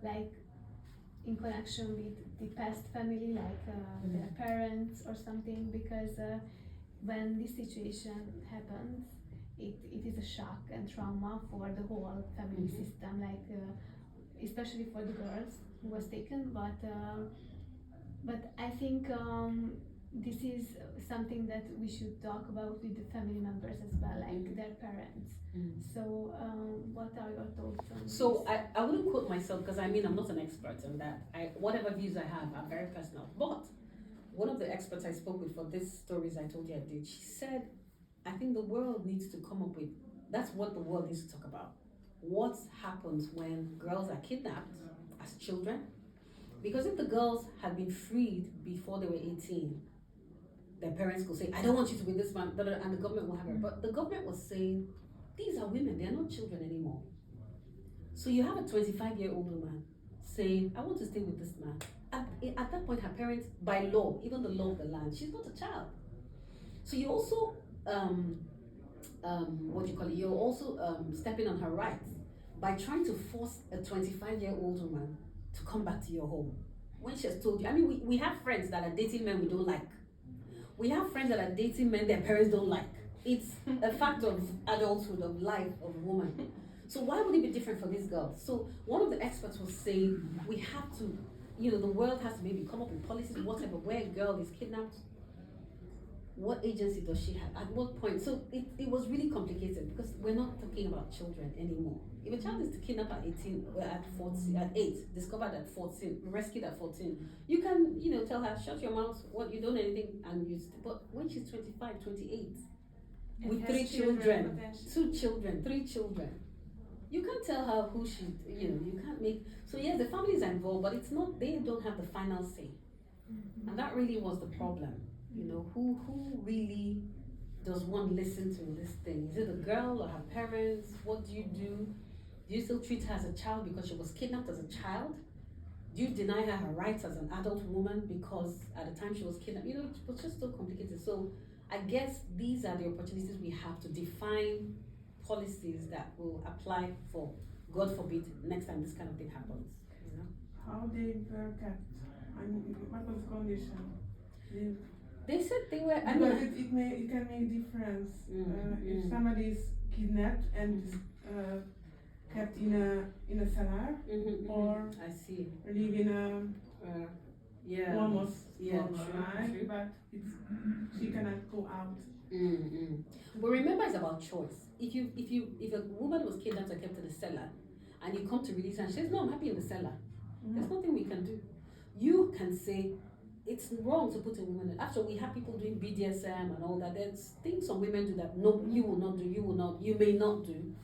like in connection with the past family, like their parents or something? Because when this situation happens, it is a shock and trauma for the whole family system, like especially for the girls who was taken. But I think this is something that we should talk about with the family members as well, like their parents. So what are your thoughts on So this? I wouldn't quote myself, because I'm not an expert on that. Whatever views I have are very personal. But one of the experts I spoke with for these stories I told you I did, she said, I think the world needs to come up with, that's what the world needs to talk about. What happens when girls are kidnapped as children? Because if the girls had been freed before they were 18, their parents could say, I don't want you to be this man, and the government will have her. But the government was saying, these are women, they're not children anymore. So you have a 25-year-old woman saying, I want to stay with this man. At that point, her parents, by law, even the law of the land, she's not a child. So you also, you're also stepping on her rights, by trying to force a 25-year-old woman to come back to your home when she has told you. I mean, we have friends that are dating men we don't like. We have friends that are dating men their parents don't like. It's a fact of adulthood, of life, of a woman. So why would it be different for these girls? So one of the experts was saying we have to, you know, the world has to maybe come up with policies, whatever, where a girl is kidnapped, what agency does she have, at what point? So it was really complicated because we're not talking about children anymore. If a child is kidnapped at 18, or at 14, at 8, discovered at 14, rescued at 14, you can, you know, tell her, shut your mouth, what, you don't know anything, and but when she's 25, 28, with 3 children, 2 children, 3 children, you can't tell her who she, you know, you can't make, so yes, the families are involved, but it's not, they don't have the final say. And that really was the problem. You know, who really does one listen to this thing? Is it the girl or her parents? What do? Do you still treat her as a child because she was kidnapped as a child? Do you deny her her rights as an adult woman because at the time she was kidnapped? You know, it was just so complicated. So I guess these are the opportunities we have to define policies that will apply for, God forbid, next time this kind of thing happens. You know? How they were kept? I mean, what was the condition? They said they were. I Because mean, it can make difference if somebody is kidnapped and kept in a cellar or I see. live in a almost normal life, true. but she cannot go out. But remember, it's about choice. If a woman was kidnapped and kept in a cellar, and you come to release her and she says, "No, I'm happy in the cellar," there's nothing we can do. You can say, it's wrong to put a woman in. After we have people doing BDSM and all that, there's things some women do that no, you will not do, you may not do,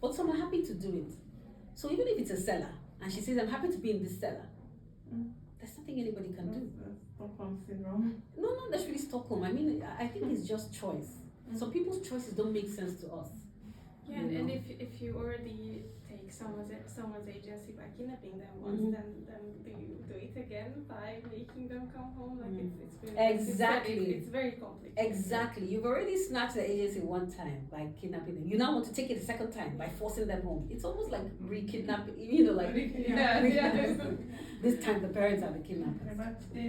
but some are happy to do it. So even if it's a cellar and she says, I'm happy to be in this cellar, there's nothing anybody can do. That's Stockholm syndrome. No, that's really Stockholm. I mean, I think it's just choice. Some people's choices don't make sense to us. Yeah, and if you already take someone's agency by kidnapping them once, then do you do it again by making them come home? Like it's really Exactly. it's very complicated. Exactly. You've already snatched the agency one time by kidnapping them. You now want to take it a second time by forcing them home. It's almost like re-kidnapping, you know, like this time the parents are the kidnappers. Okay, but they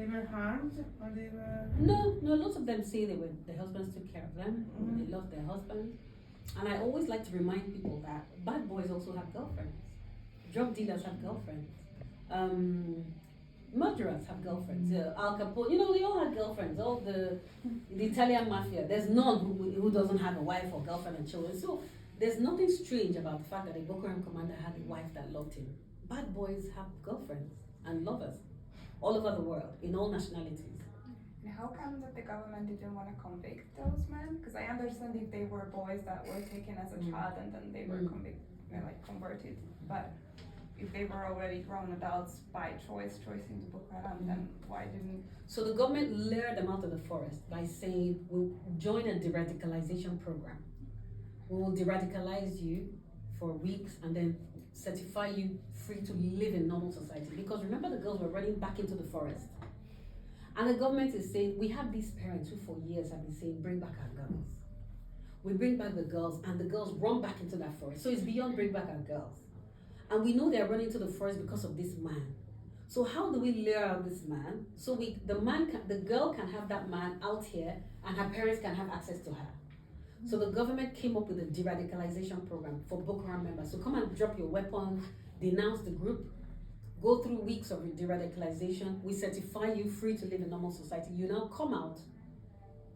were harmed or they were. No, lots of them say the husbands took care of them. They loved their husbands. And I always like to remind people that bad boys also have girlfriends. Drug dealers have girlfriends. Murderers have girlfriends. Al Capone, you know, they all had girlfriends. All the Italian mafia, there's none who doesn't have a wife or girlfriend and children. So there's nothing strange about the fact that a Boko Haram commander had a wife that loved him. Bad boys have girlfriends and lovers all over the world, in all nationalities. And how come that the government didn't want to convict those men? Because I understand if they were boys that were taken as a child and then they were converted, but if they were already grown adults by choice into Boko Haram, then why didn't? So the government lured them out of the forest by saying, we'll join a de-radicalization program. We will de-radicalize you for weeks and then certify you free to live in normal society. Because remember, the girls were running back into the forest. And the government is saying, we have these parents who for years have been saying, bring back our girls. We bring back the girls and the girls run back into that forest. So it's beyond bring back our girls. And we know they're running to the forest because of this man. So how do we lure out this man? So the girl can have that man out here and her parents can have access to her. So the government came up with a de-radicalization program for Boko Haram members. So come and drop your weapons, denounce the group, go through weeks of de-radicalization. We certify you free to live in normal society. You now come out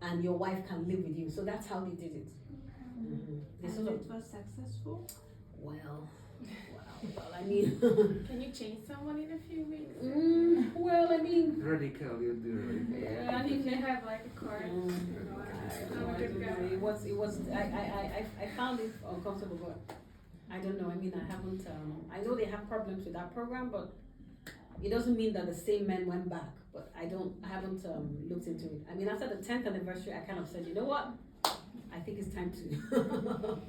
and your wife can live with you. So that's how they did it. And it was successful? Well, I mean... Can you change someone in a few weeks? Well, I mean... Radical, you do right. Yeah, I think they have like a card. I found it uncomfortable, but I don't know. I mean, I haven't. I know they have problems with that program, but it doesn't mean that the same men went back. But I haven't looked into it. I mean, after the 10th anniversary, I kind of said, you know what? I think it's time to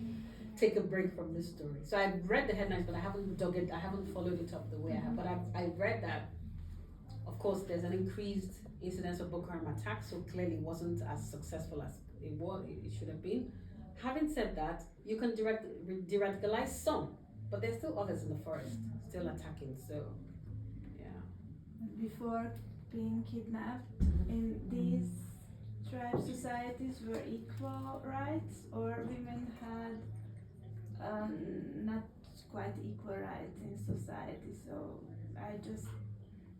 take a break from this story. So I've read the headlines, but I haven't dug it. I haven't followed it up the way I have. But I've read that. Of course, there's an increased incidence of Boko Haram attacks, so clearly it wasn't as successful as it should have been. Having said that, you can de-radicalize some. But there's still others in the forest, still attacking, so, yeah. Before being kidnapped, in these tribe societies were equal rights, or women had not quite equal rights in society. So I just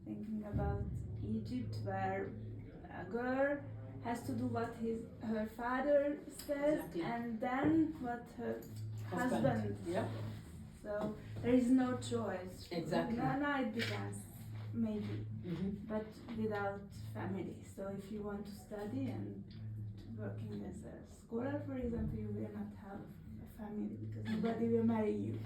thinking about Egypt, where a girl has to do what her father says, Exactly. and then what her husband. Yep. So there is no choice. Exactly. Now it becomes maybe, but without family. So if you want to study and working as a scholar, for example, you will not have a family because nobody will marry you.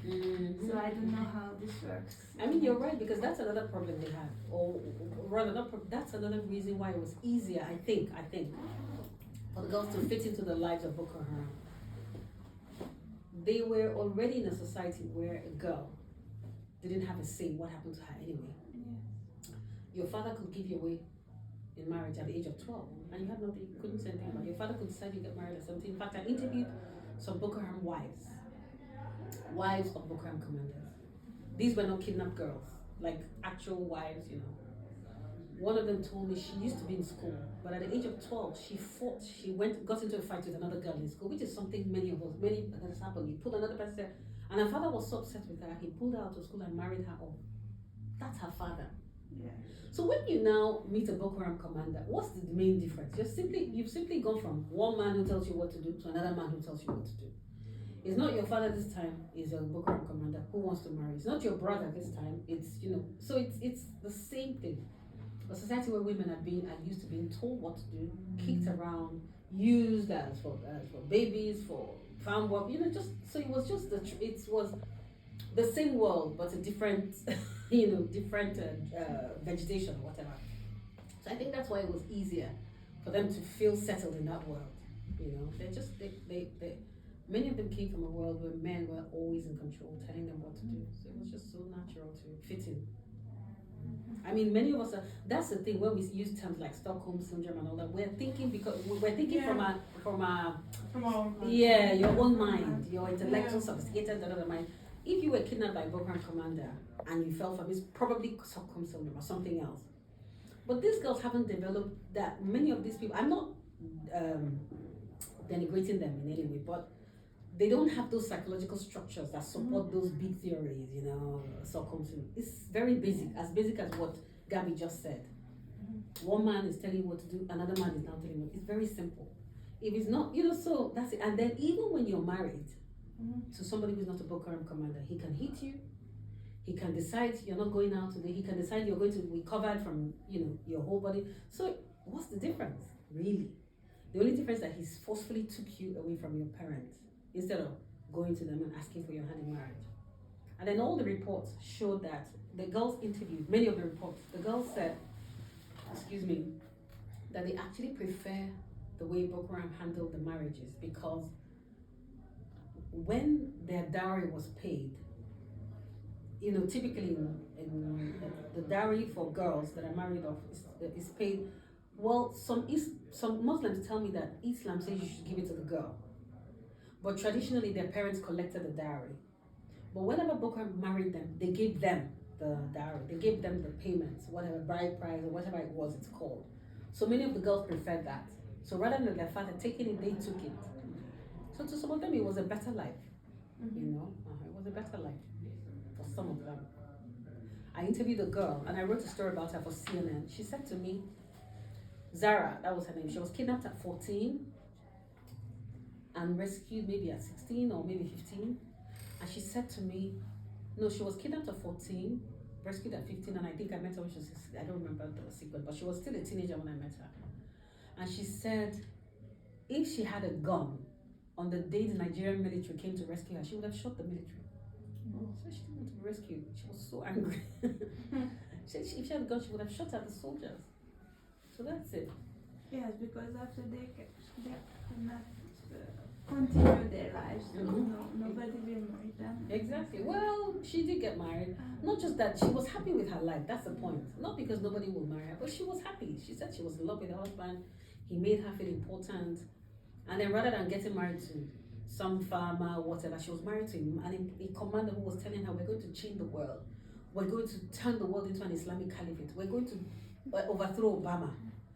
So I don't know how this works. I mean, you're right, because that's another problem they have, or rather, that's another reason why it was easier, I think, for the girls to fit into the lives of Boko Haram. They were already in a society where a girl didn't have a say what happened to her anyway. Your father could give you away in marriage at the age of 12, and you had nothing, you couldn't say anything about it. Your father could decide you get married at 17. In fact, I interviewed some Boko Haram wives of Boko Haram commanders. These were not kidnapped girls, like actual wives, you know. One of them told me she used to be in school, but at the age of 12, got into a fight with another girl in school, which is something many that has happened. You put another person there, and her father was so upset with her, he pulled her out of school and married her off. That's her father. Yeah. So when you now meet a Boko Haram commander, what's the main difference? You've simply gone from one man who tells you what to do to another man who tells you what to do. It's not your father this time, it's a Boko Haram commander who wants to marry. It's not your brother this time, it's, you know, so it's the same thing. A society where women are used to being told what to do, kicked around, used as for babies, for farm work, you know, just, so it was the same world, but a different, different vegetation or whatever. So I think that's why it was easier for them to feel settled in that world. You know, many of them came from a world where men were always in control, telling them what to do. So it was just so natural to fit in. I mean, many of us that's the thing, when we use terms like Stockholm Syndrome and all that, we're thinking from our your own mind, your intellectual, sophisticated mind. If you were kidnapped by a Boko Haram commander and you fell for it, it's probably Stockholm Syndrome or something else. But these girls haven't developed that. Many of these people, I'm not denigrating them in any way, but they don't have those psychological structures that support those big theories, you know, Stockholm Syndrome. It's very basic as what Gabby just said. One man is telling you what to do, another man is now telling you. It's very simple. If it's not, you know, so that's it. And then even when you're married to somebody who's not a Boko Haram commander, he can hit you. He can decide you're not going out today. He can decide you're going to be covered from, you know, your whole body. So what's the difference, really? The only difference is that he forcefully took you away from your parents instead of going to them and asking for your hand in marriage. And then all the reports showed that the girls interviewed, many of the reports, the girls said, that they actually prefer the way Boko Haram handled the marriages, because when their dowry was paid, you know, typically in the dowry for girls that are married off is paid. Well, some Muslims tell me that Islam says you should give it to the girl, but traditionally their parents collected the dowry. But whenever Boko Haram married them, they gave them the dowry, they gave them the payments, whatever, bride price or whatever it was it's called. So many of the girls preferred that. So rather than their father taking it, they took it. So to some of them it was a better life, you know, it was a better life for some of them. I interviewed a girl and I wrote a story about her for CNN. She said to me, Zara, that was her name, she was kidnapped at 14 and rescued maybe at 16 or maybe 15. And she said to me, no, she was kidnapped at 14, rescued at 15, and I think I met her when she was 16. I don't remember the sequence, but she was still a teenager when I met her. And she said, if she had a gun on the day the Nigerian military came to rescue her, she would have shot the military. So she didn't want to be rescued. She was so angry. She said if she had a gun, she would have shot at the soldiers. So that's it. Yes, because after they cannot continue their lives, nobody will marry them. Exactly. Well, she did get married. Not just that, she was happy with her life. That's the point. Not because nobody will marry her, but she was happy. She said she was in love with her husband. He made her feel important. And then rather than getting married to some farmer, whatever. She was married to him, and a commander who was telling her, "We're going to change the world. We're going to turn the world into an Islamic caliphate. We're going to overthrow Obama."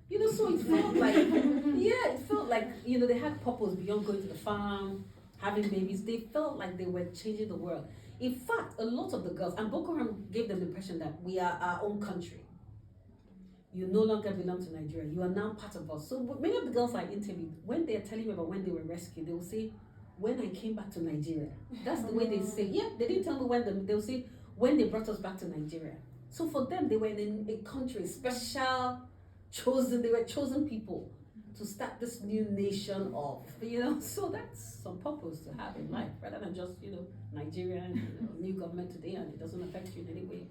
You know, so it felt like, yeah, it felt like, you know, they had purpose beyond going to the farm, having babies. They felt like they were changing the world. In fact, a lot of the girls, and Boko Haram gave them the impression that we are our own country. You no longer belong to Nigeria. You are now part of us. So many of the girls I interviewed, when they are telling me about when they were rescued, they will say, "When I came back to Nigeria." That's the way they say. Yeah, they didn't tell me when. They'll say, "When they brought us back to Nigeria." So for them, they were in a country, special, chosen. They were chosen people to start this new nation of, you know. So that's some purpose to have in life, rather than just, you know, Nigeria and, you know, new government today, and it doesn't affect you in any way.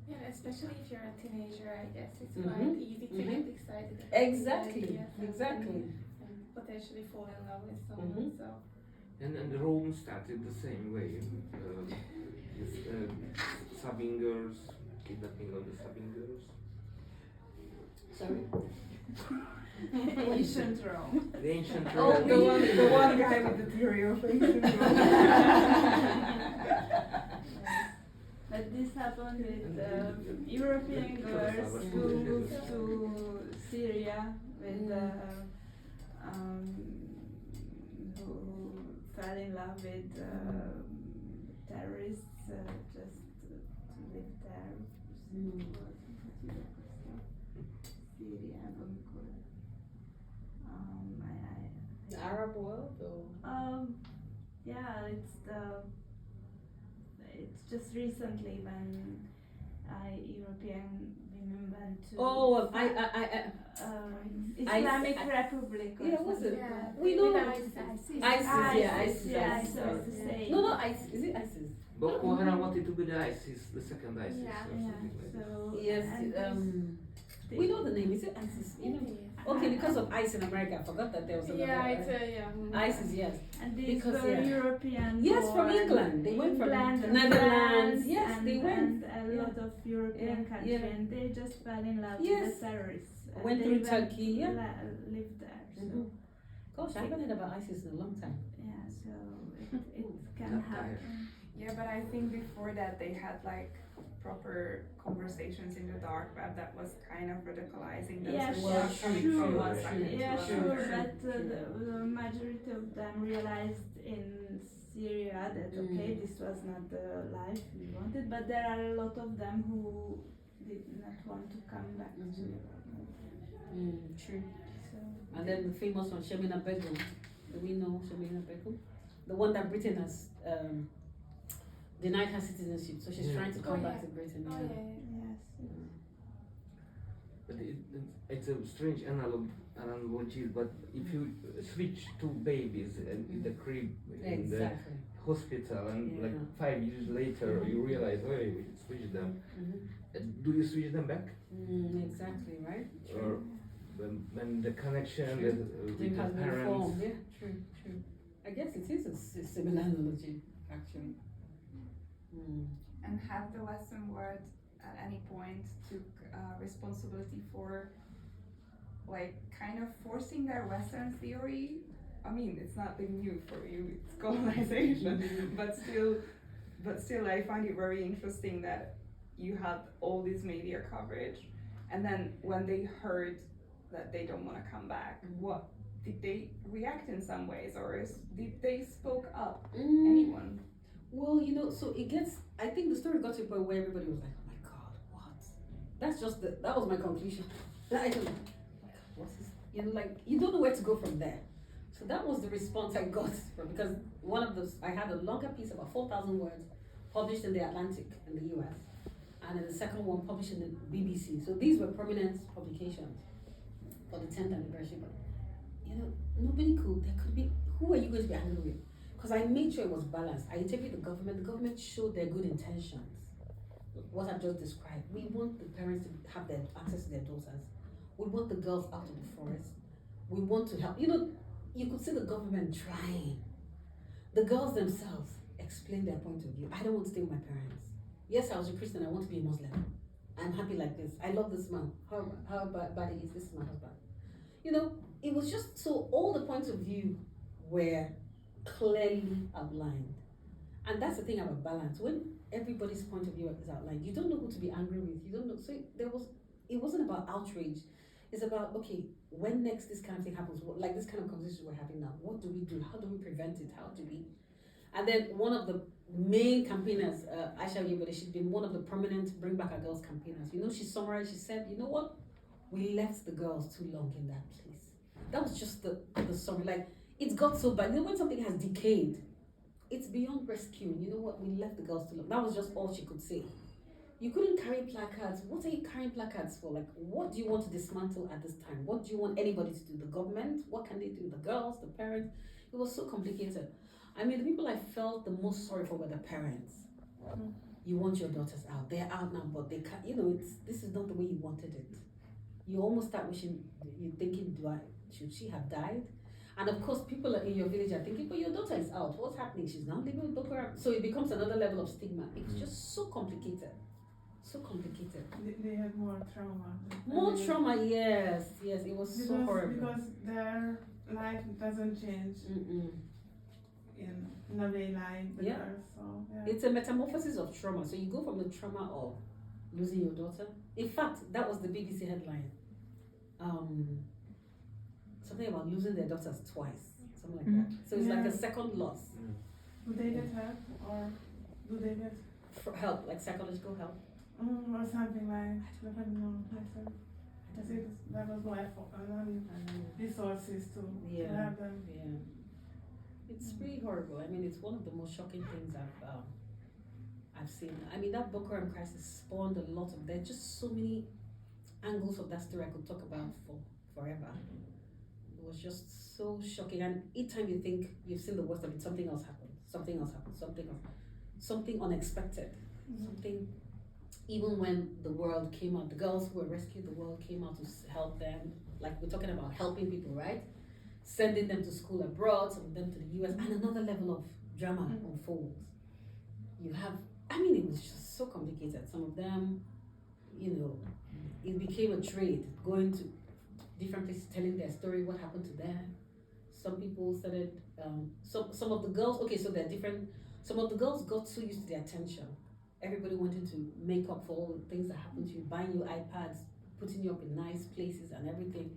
Yeah, especially if you're a teenager, I guess it's Mhm. quite easy to Mhm. get excited. about Exactly, the ideas exactly. and potentially fall in love with someone. Mhm. So And Rome started the same way. Subbing girls, kidnapping of the subbing girls. Sorry. Ancient Rome. The ancient Oh, Rome. The one guy with the theory of ancient Rome. But this happened with European girls who moved to Syria with who fell in love with terrorists just to live there. Syria, The Arab world, or yeah, it's just recently when European women went to Islamic Republic. Or Yeah, was it? something. Yeah, We know with ISIS, ISIS. Yeah, ISIS. so it's the same. No, ISIS. Is it ISIS? Boko Haram wanted to be the ISIS, the second ISIS, Yeah. or something like that. So Yes. and We know the name. Is it ISIS? You know. Okay, because of ICE in America, I forgot that there was another. yeah, it's ISIS, yes. and these because, were yeah. European. Yes, from born, England. They went from England, the and Netherlands. France, Yes, and, they went. And a lot of European Yeah, countries, yeah. and they just fell in love Yes. with the terrorists. And Went they through Turkey, yeah. lived there. So Mhm. Gosh, I haven't heard about ISIS in a long time. yeah, so it can Not happen. Yeah, but I think before that they had like proper conversations in the dark web that was kind of radicalizing them. Yeah, so Well, it's coming true, from true, one true. second to Yeah, another. sure, but the majority of them realized in Syria that okay, this was not the life we wanted, but there are a lot of them who did not want to come back to Europe. True. So And then the famous one, Shemina Begum. Do we know Shemina Begum? The one that Britain has denied her citizenship, so she's Yeah. trying to come Oh, back yeah. to Britain. Oh yeah. yeah. yes, But it's a strange analogy, but if you switch two babies in the crib, in the Exactly. hospital, and Yeah. like 5 years later you realize, oh, we should switch them. Do you switch them back? Exactly, right? Or when the connection True. with Dream the has been parents? formed. Yeah, true, true. I guess it is a similar analogy, actually. And have the Western world at any point took responsibility for like kind of forcing their Western theory? I mean, it's not been new for you, it's colonization, but still I find it very interesting that you had all this media coverage, and then when they heard that they don't want to come back, what did they react in some ways, or did they spoke up? Anyone? Well, you know, so it gets, I think the story got to a point where everybody was like, oh my God, what? That's just, that was my conclusion. I don't know, what is, you know, like, you don't know where to go from there. So that was the response I got from, because one of those, I had a longer piece, about 4,000 words, published in the Atlantic in the US, and then the second one published in the BBC. So these were prominent publications for the 10th anniversary, but, you know, nobody could, there could be, who are you going to be angry with? Because I made sure it was balanced. I interviewed the government showed their good intentions. What I just described. We want the parents to have their access to their daughters. We want the girls out of the forest. We want to help. You know, you could see the government trying. The girls themselves explain their point of view. I don't want to stay with my parents. Yes, I was a Christian, I want to be a Muslim. I'm happy like this. I love this man. How bad he is, this is my husband. You know, it was just, so all the points of view were clearly outlined. And that's the thing about balance. When everybody's point of view is outlined, you don't know who to be angry with. You don't know. So it wasn't about outrage. It's about, okay, when next this kind of thing happens, like this kind of conversation we're having now, what do we do? How do we prevent it? How do we? And then one of the main campaigners, Aisha Yebode, she's been one of the prominent Bring Back Our Girls campaigners. You know, she summarized, she said, you know what? We left the girls too long in that place. That was just the summary. Like, it's got so bad. You know, when something has decayed, it's beyond rescue. You know what? We left the girls too long. That was just all she could say. You couldn't carry placards. What are you carrying placards for? Like, what do you want to dismantle at this time? What do you want anybody to do? The government? What can they do? The girls, the parents? It was so complicated. I mean, the people I felt the most sorry for were the parents. You want your daughters out. They're out now, but they can't, you know, this is not the way you wanted it. You almost start wishing, you're thinking, should she have died? And of course, people in your village are thinking, but your daughter is out. What's happening? She's now living with Boko Haram. So it becomes another level of stigma. It's just so complicated. So complicated. They had more trauma. More trauma, yes. It was so horrible. Because their life doesn't change in a way like the girls. So, It's a metamorphosis of trauma. So you go from the trauma of losing your daughter. In fact, that was the BBC headline. Something about losing their daughters twice. Something like that. So it's like a second loss. Do they get help, or do they get help, like psychological help? Or something like, I don't know. I think there was no effort, resources to have them. Yeah. It's pretty horrible. I mean, it's one of the most shocking things I've seen. I mean, that Boko Haram crisis spawned a lot of. There's just so many angles of that story I could talk about for forever. It was just so shocking. And each time you think you've seen the worst of it, something else happened. Something else happened. Something unexpected. Something. Even when the world came out, the girls who were rescued, the world came out to help them. Like we're talking about helping people, right? Sending them to school abroad, some of them to the US, and another level of drama unfolds. You have, I mean, it was just so complicated. Some of them, you know, it became a trade, going to different places, telling their story, what happened to them. Some people started, some of the girls, okay, so they're different. Some of the girls got so used to the attention. Everybody wanted to make up for all the things that happened to you, buying you iPads, putting you up in nice places and everything.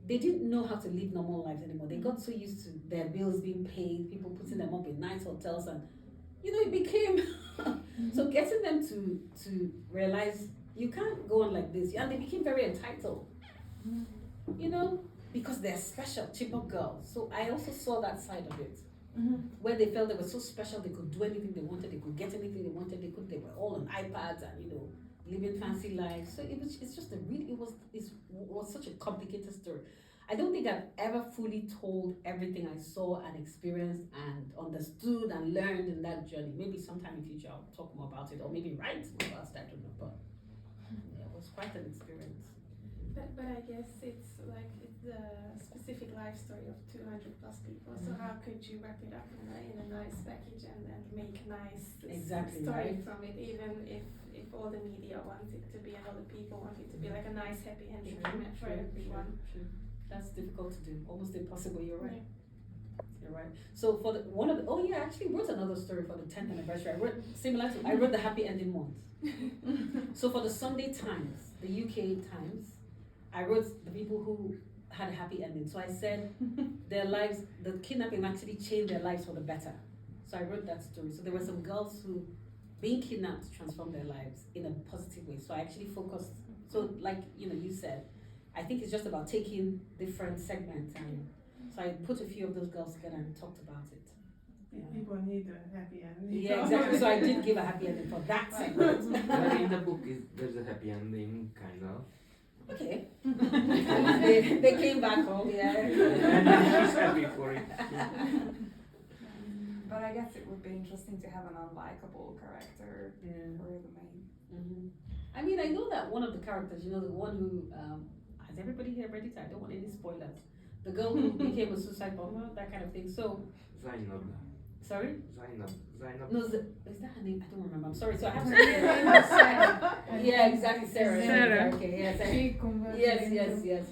They didn't know how to live normal lives anymore. They got so used to their bills being paid, people putting them up in nice hotels, and you know, it became so getting them to realize you can't go on like this. And they became very entitled, you know, because they're special, Chibok girls. So I also saw that side of it. Where they felt they were so special, they could do anything they wanted, they could get anything they wanted, they were all on iPads and, you know, living fancy lives. So it was such a complicated story. I don't think I've ever fully told everything I saw and experienced and understood and learned in that journey. Maybe sometime in the future I'll talk more about it, or maybe write more about it, I don't know, but yeah, it was quite an experience. But I guess it's a specific life story of 200 plus people. So how could you wrap it up in a nice package and make a nice story from it, even if all the media wants it to be and all the people want it to be like a nice happy ending for everyone. True. That's difficult to do, almost impossible. You're right. You're right. So for I actually wrote another story for the 10th anniversary. I wrote the happy ending ones. So for the Sunday Times, the UK Times, I wrote the people who had a happy ending. So I said their lives, the kidnapping actually changed their lives for the better. So I wrote that story. So there were some girls who, being kidnapped, transformed their lives in a positive way. So I actually focused, so like, you know, you said, I think it's just about taking different segments. And so I put a few of those girls together and talked about it. Yeah. People need a happy ending. Yeah, exactly. So I did give a happy ending for that segment. But in the book, there's a happy ending, kind of. Okay. they came back home, yeah. And she's happy for it. But I guess it would be interesting to have an unlikable character for the main. I mean, I know that one of the characters, you know, the one who, has everybody here read it? I don't want any spoilers. The girl who became a suicide bomber, that kind of thing. So, Zainab. Sorry? Zainab. No, is that her name? I don't remember. I'm sorry. So I have to yeah, exactly. Sarah. Okay, yes. Yes.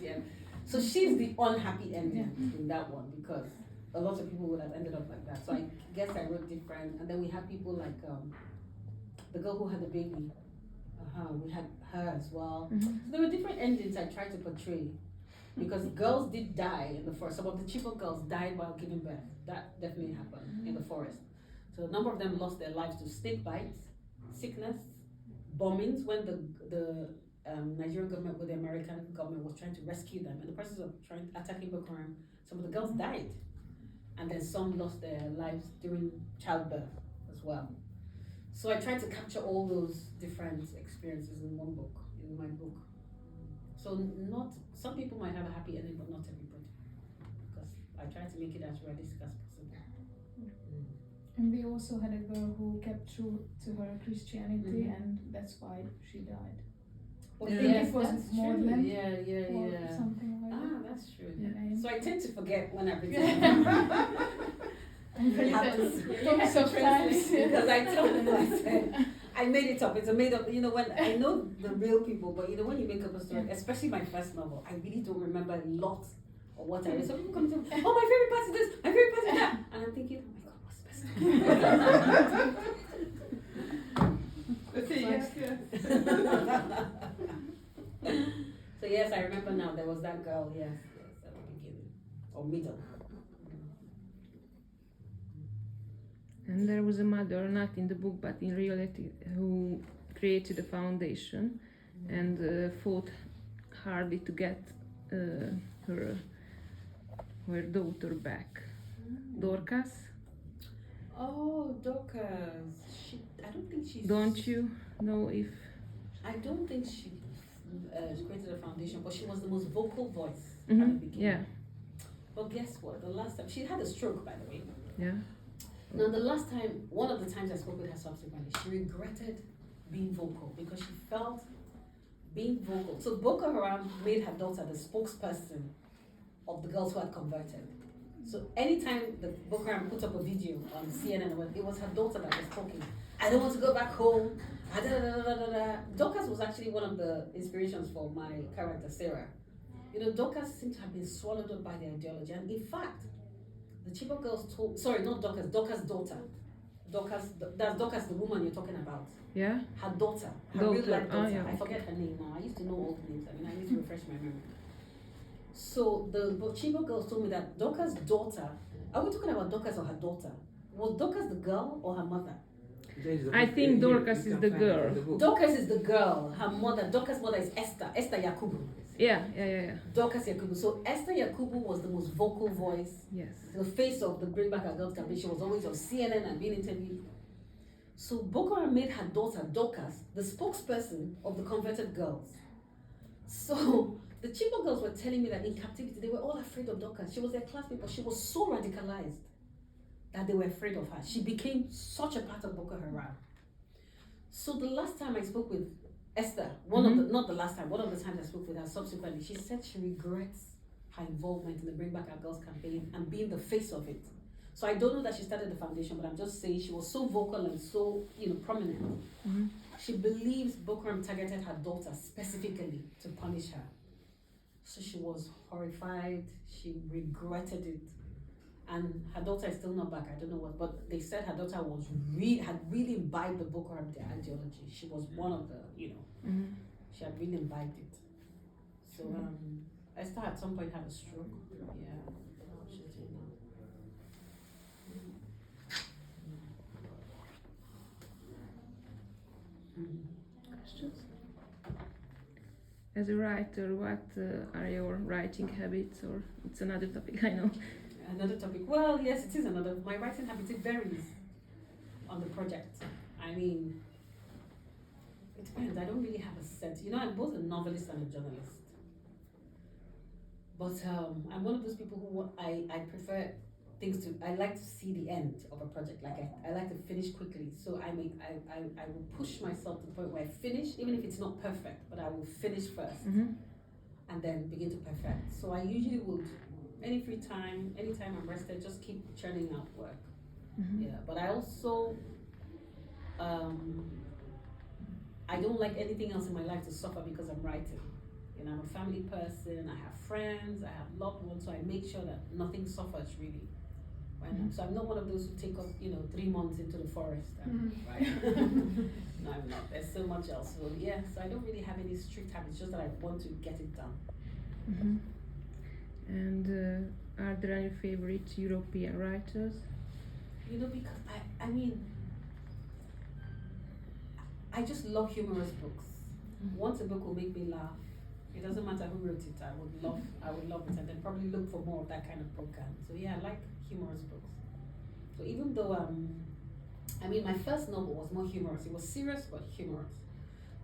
So she's the unhappy ending in that one because a lot of people would have ended up like that. So I guess I wrote different. And then we had people like the girl who had the baby. We had her as well. So there were different endings I tried to portray. Because girls did die in the forest. Some of the cheaper girls died while giving birth. That definitely happened in the forest. So a number of them lost their lives to snake bites, sickness, bombings when the Nigerian government with the American government was trying to rescue them. In the process of attacking Boko Haram, some of the girls died. And then some lost their lives during childbirth as well. So I tried to capture all those different experiences in one book, in my book. So some people might have a happy ending, but not everybody. Because I tried to make it as realistic as possible. And we also had a girl who kept true to her Christianity, and that's why she died. Oh, I think yes, it was that's more true. than Yeah. something like that. That's true. Yeah. So I tend to forget when I pretend. It happens. Sometimes. Because I told them, I said, I made it up. It's a made up, when I know the real people, but when you make up a story, especially my first novel, I really don't remember a lot of what I read. So people come to me, oh, my favorite part is this, my favorite part is that. And I'm thinking, oh my God, what's best? So yes, I remember now, there was that girl, yes, at the beginning, or middle. And there was a mother, not in the book but in reality, who created a foundation and fought hardly to get her daughter back. Dorcas? Oh, Dorcas. I don't think she's... Don't you know if... I don't think she created a foundation, but she was the most vocal voice at the beginning. Yeah. But guess what? The last time... She had a stroke, by the way. Yeah. Now, one of the times I spoke with her subsequently, she regretted being vocal because she felt being vocal. So Boko Haram made her daughter the spokesperson of the girls who had converted. So anytime the Boko Haram put up a video on CNN, it was her daughter that was talking. I don't want to go back home. Dorcas was actually one of the inspirations for my character, Sarah. Dorcas seemed to have been swallowed up by the ideology. And in fact, the cheaper girls not Dorcas, Dorcas' daughter. That's Dorcas, the woman you're talking about. Yeah? Her daughter, real life daughter. I forget her name now. I used to know all the names. I need to refresh my memory. So the cheaper girls told me that Dorcas' daughter, are we talking about Dorcas or her daughter? Was Dorcas the girl or her mother? I think Dorcas is the girl. Dorcas is the girl. Her mother, Dorcas' mother is Esther Yakubu. Yeah. Dorcas Yakubu. So Esther Yakubu was the most vocal voice. Yes. The face of the Bring Back Our Girls campaign. She was always on CNN and being interviewed. So Boko Haram made her daughter, Dorcas, the spokesperson of the converted girls. So the cheaper girls were telling me that in captivity, they were all afraid of Dorcas. She was their classmate, but she was so radicalized that they were afraid of her. She became such a part of Boko Haram. So the last time I spoke with Esther, not the last time, one of the times I spoke with her subsequently, she said she regrets her involvement in the Bring Back Our Girls campaign and being the face of it. So I don't know that she started the foundation, but I'm just saying she was so vocal and so prominent. She believes Boko Haram targeted her daughter specifically to punish her. So she was horrified, she regretted it. And her daughter is still not back, I don't know what, but they said her daughter had really imbibed the Boko Haram ideology. She was one of the, she had really imbibed it. So Esther at some point had a stroke. Yeah, she's doing now. Questions? As a writer, what are your writing habits, or it's another topic, I know. Another topic. Well, yes, it is another. My writing habit, it varies on the project. I mean, it depends. I don't really have a set. I'm both a novelist and a journalist. But I'm one of those people who I prefer things to. I like to see the end of a project. Like I like to finish quickly. So I will push myself to the point where I finish, even if it's not perfect. But I will finish first, and then begin to perfect. So I usually would. Any free time, anytime I'm rested, just keep churning out work. Yeah, but I also, I don't like anything else in my life to suffer because I'm writing. I'm a family person, I have friends, I have loved ones, so I make sure that nothing suffers really So I'm not one of those who take up, 3 months into the forest. Right? No, I'm not. There's so much else. So so I don't really have any strict habits, just that I want to get it done. And are there any favorite European writers? Because I just love humorous books. Once a book will make me laugh, it doesn't matter who wrote it, I would love it, and then probably look for more of that kind of book. So I like humorous books. So even though my first novel was more humorous, it was serious but humorous.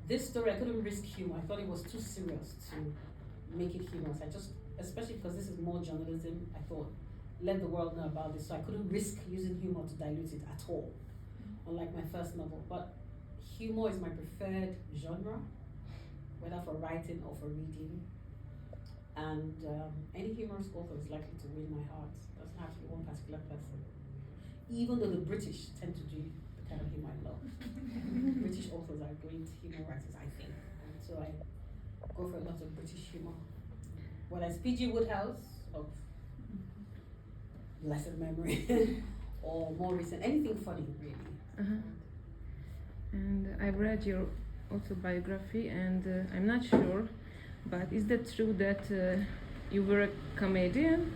This story, I couldn't risk humor. I thought it was too serious to make it humorous. Especially because this is more journalism, I thought, let the world know about this. So I couldn't risk using humor to dilute it at all, unlike my first novel. But humor is my preferred genre, whether for writing or for reading. And any humorous author is likely to win my heart. It doesn't have to be one particular person. Even though the British tend to do the kind of humor I love. British authors are great humor writers, I think. And so I go for a lot of British humor. Whether it's P.G. Woodhouse of blessed memory or more recent, anything funny really. And I've read your autobiography, and I'm not sure, but is that true that you were a comedian?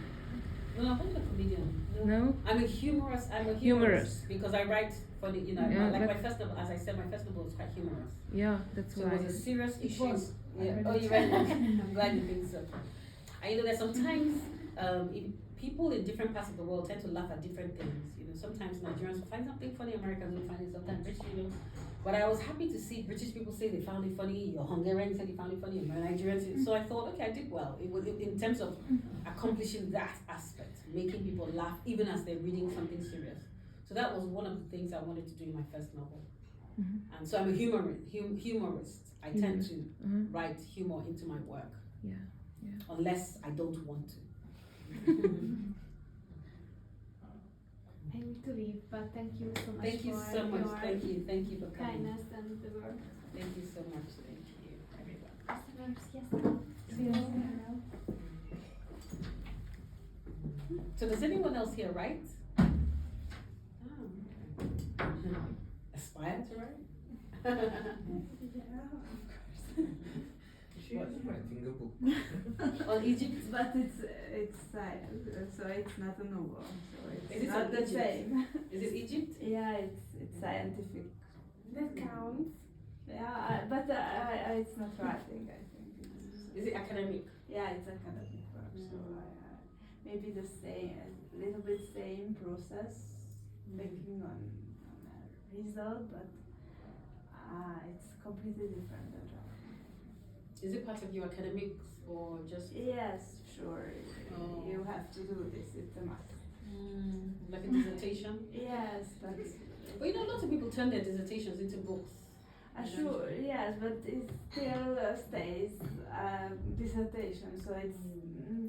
No, I'm not a comedian. No? I'm a humorist because I write funny, like my first novel, as I said, my first novel was quite humorous. Yeah, that's so why. It was a serious issue. Yeah. Oh, you read it? I'm glad you think so. And that sometimes people in different parts of the world tend to laugh at different things. Sometimes Nigerians will find something funny, Americans will find it, sometimes British, But I was happy to see British people say they found it funny, your Hungarians said they found it funny, your Nigerians. So I thought, okay, I did well. It was in terms of accomplishing that aspect, making people laugh even as they're reading something serious. So that was one of the things I wanted to do in my first novel. And so I'm a humorist. I tend to write humor into my work. Yeah. Unless I don't want to. I need to leave, but thank you so much. Thank you so much. Thank you for coming. Kindness and the work. Thank you so much. Thank you, everyone. Customers, yes. See you later. So does anyone else here write? Aspire to write? Yeah, of course. She was writing a book. On Egypt? But it's science, so it's not a novel. So it's Is it not on the Egypt? same. Is it Egypt? Yeah, it's scientific. That counts. Yeah, but it's not writing. I think. Is it academic? Yeah, it's academic work. So maybe the same, a little bit same process, thinking on a result, but it's completely different. Is it part of your academics or just? Yes, sure. Oh. You have to do this. It's a must. Like a dissertation? Yes, but. But lots of people turn their dissertations into books. Sure, yes, but it still stays dissertation, so it's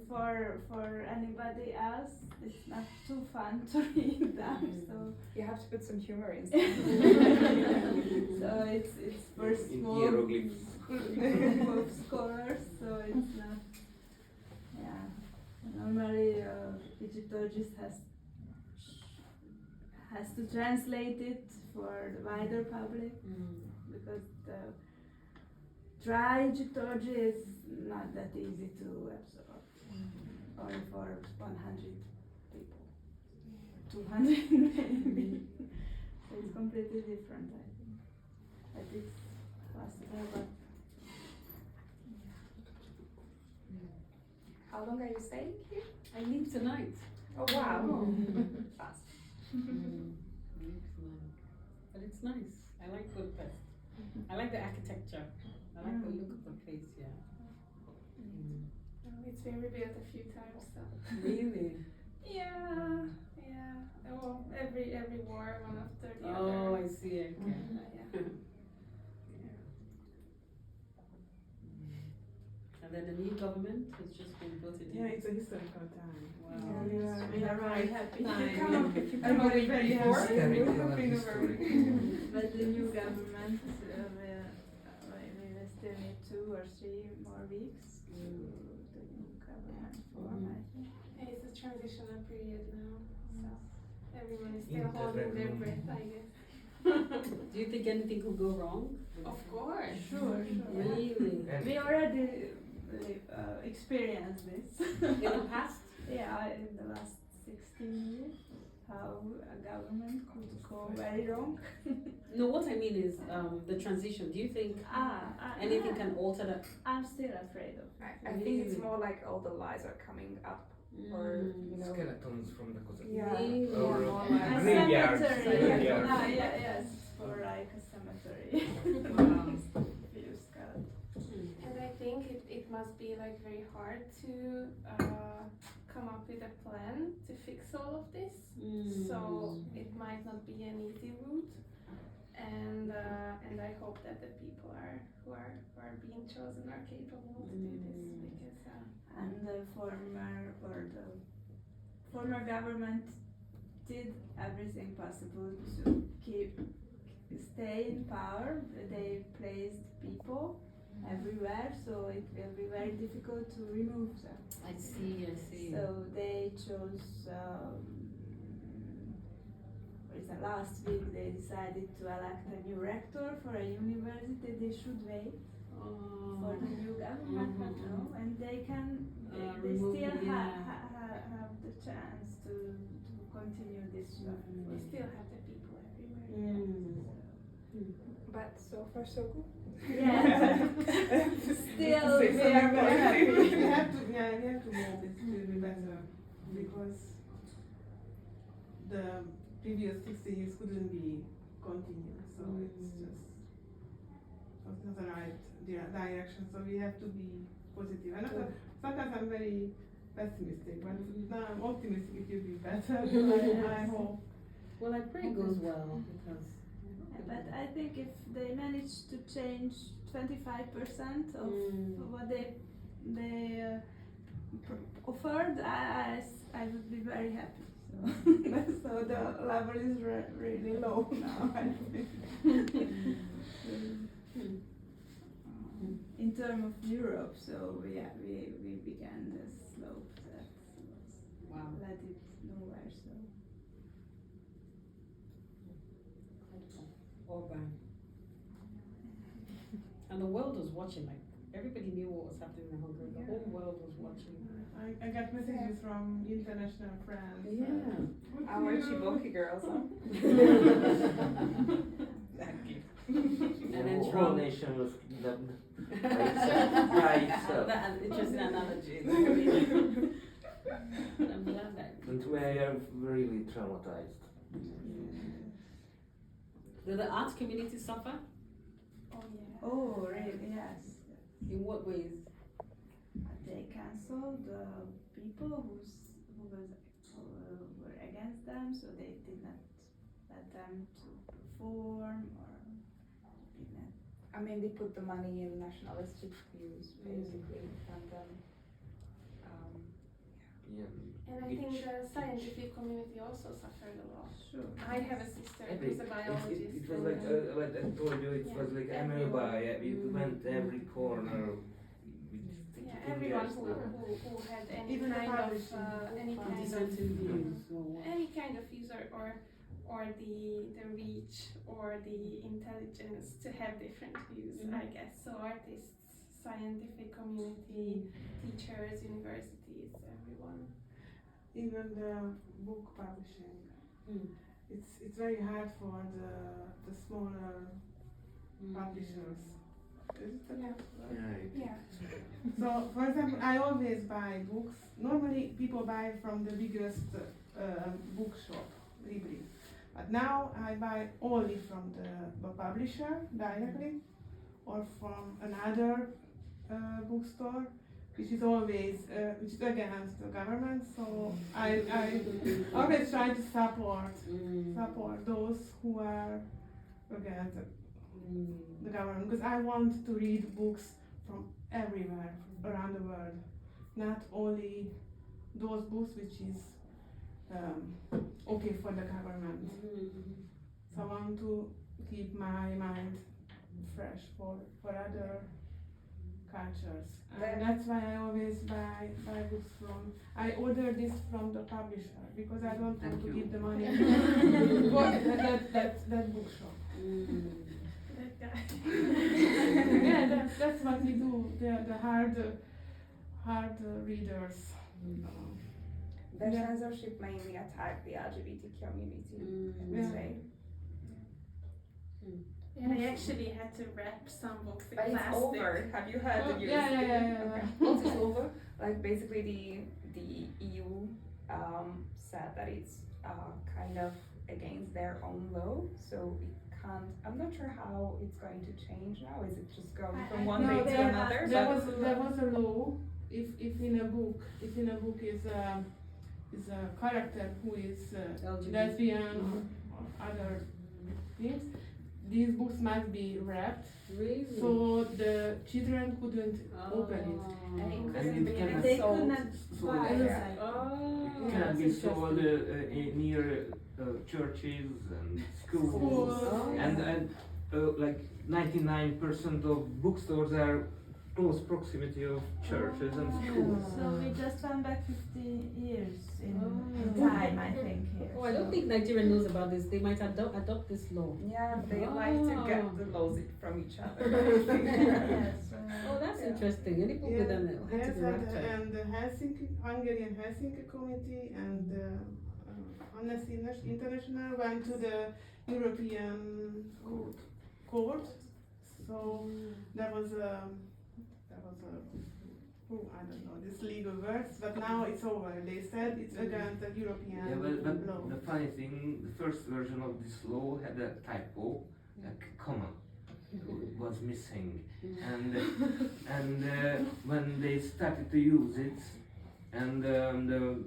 for anybody else. It's not too fun to read them, so You have to put some humor in. so it's for small hieroglyphs. group of scholars, so it's not. Yeah, normally Egyptologist has to translate it for the wider public. Because the dry Egyptology is not that easy to absorb. Only for 100 people. 200 maybe. So it's completely different, I think. But it's possible, but How long are you staying here? I leave tonight. Oh wow. Fast. But it's nice. I like Budapest. I like the architecture. I like the look of the place, yeah. It's been rebuilt a few times, so. Really? Yeah. Well, every war, one after the other. Oh, I see. Okay. Yeah. And then the new government has just been built in. Yeah, it's a historical time. Wow. we are very happy. Everybody very happy. But the new government we will still need 2 or 3 more weeks to the new government form, I think. It's a transitional period now, So everyone is still holding their breath, I guess. Do you think anything could go wrong? Of course. Sure. Really? We already experienced this. In the past? Yeah, in the last 16 years, how a government could go very wrong. No, what I mean is the transition. Do you think anything can alter that? I'm still afraid of. I think it's more like all the lies are coming up, or you know. Skeletons from the closet. Yeah. Or more A like graveyard. cemetery. Graveyard. Yes, for like a cemetery. Wow. Few skeletons. And I think it must be like very hard to come up with a plan to fix all of this. So it might not be an easy route. And I hope that the people who are being chosen are capable to do this, because And the former government did everything possible to stay in power. They placed people everywhere, so it will be very difficult to remove them. I see. So they chose. For example, last week they decided to elect a new rector for a university. They should wait for the new government, but no, and they can. They remove still it, have the chance to continue this stuff. we still have the people everywhere. But so far so good. Yeah, still we are very happy. We have to move. It will be better because the previous 60 years couldn't be continued. So it's not the right direction. So we have to be positive. And sometimes I'm very pessimistic, but now I'm optimistic. It will be better. I hope. Well, I pray it goes well because. But I think if they manage to change 25% of what they offered, I would be very happy. So the level is really low now, I think. In terms of Europe, so we began the slope that led it nowhere. So. Orban. And the world was watching, like everybody knew what was happening in Hungary. The whole world was watching. I got messages from international friends. Yeah. Our Chiboki girls, huh? Exactly. And then the whole Trump. nation was kidnapped by itself. That's an interesting analogy. I'm glad that. And we are really traumatized. Do the arts community suffer? Oh yeah. Oh, really? Yes. In what ways? They cancelled the people who were against them, so they did not let them to perform or did not. I mean, they put the money in nationalistic views, basically, and then. And I think the scientific community also suffered a lot. Sure. I have a sister who's a biologist. It was like I told you, it was like amoeba. It went every corner. Everyone who had any Even kind of any kind of views or the reach or the intelligence to have different views, I guess. So artists, scientific community, teachers, universities, everyone. Even the book publishing. It's very hard for the smaller publishers. Is it Yeah. So, for example, I always buy books. Normally, people buy from the biggest bookshop, Libri. But now I buy only from the publisher directly, or from another bookstore, which is always which is against the government. So I always try to support those who are against the government, because I want to read books from everywhere around the world, not only those books which is okay for the government. So I want to keep my mind fresh for other cultures. Then- And that's why I always buy books from. I order this from the publisher because I don't want Thank to you. give the money for that bookshop. That guy. Yeah, that's what we do. The hard readers. The Yeah. censorship mainly attacked the LGBT community, I would Yeah. say. And I actually had to wrap some books in But it's plastic. over. Have you heard the news? Yeah. Okay. What is over? Like basically the EU said that it's kind of against their own law, so it can't. I'm not sure how it's going to change now. Is it just going from I- one No, day to there- another? There But- was a law. If in a book is a character who is LGBT. lesbian or other things, these books must be wrapped Really? so the children couldn't open it. And it And couldn't it be cannot- They sold. could not So buy it inside. Oh, It can be that's sold interesting. near churches and schools. Schools. Oh. And like 99% of bookstores are close proximity of churches and schools. So we just went back 50 years in Oh. time, I think. Here. Oh, I don't think Nigeria knows about this. They might adopt this law. Yeah, they like to get the laws from each other. Yes, Oh, that's Yeah. interesting. Any book with them had Yes, to be wrapped up. and the Hungarian Helsinki Committee and Amnesty International went to the European court. So there was a I don't know this legal words, but now it's over. They said it's against the European Yeah, but law. the funny thing, the first version of this law had a typo, a comma was missing, and when they started to use it, and the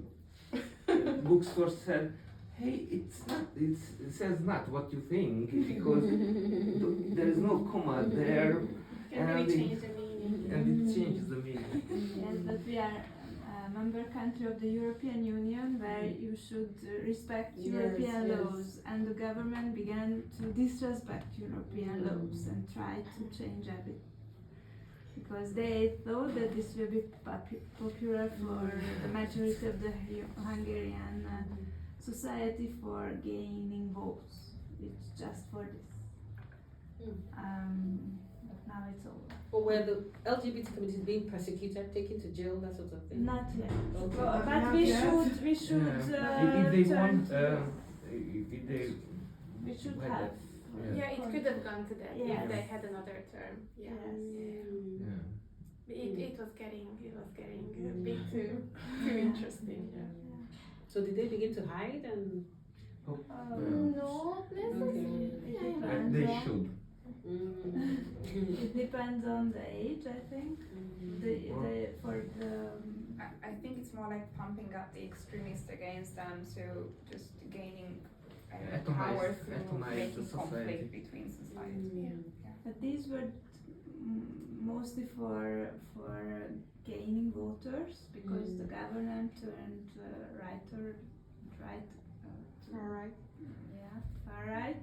bookstore said, "Hey, it says not what you think because there is no comma there, Can really change the meaning. and it changes the meaning." Yes, but we are a member country of the European Union where you should respect Yes, European yes. laws, and the government began to disrespect European laws and try to change everything. Because they thought that this will be popular for the majority of the Hungarian society for gaining votes. It's just for this. But now it's over. Or where the LGBT community is being persecuted, taken to jail, that sort of thing. Not yet. Okay. But Not we yet. should If they turn want, to- if they we should like have. that, yeah. Yeah, it could have gone to that Yes. if they had another term. Yes. Yeah. It was getting a bit too interesting. Yeah. So did they begin to hide and? No, Okay. But they should. It depends on the age, I think. For the I think it's more like pumping up the extremists against them, so just gaining power through Atomize the making conflict society. between societies. but these were mostly for gaining voters because the government turned far right.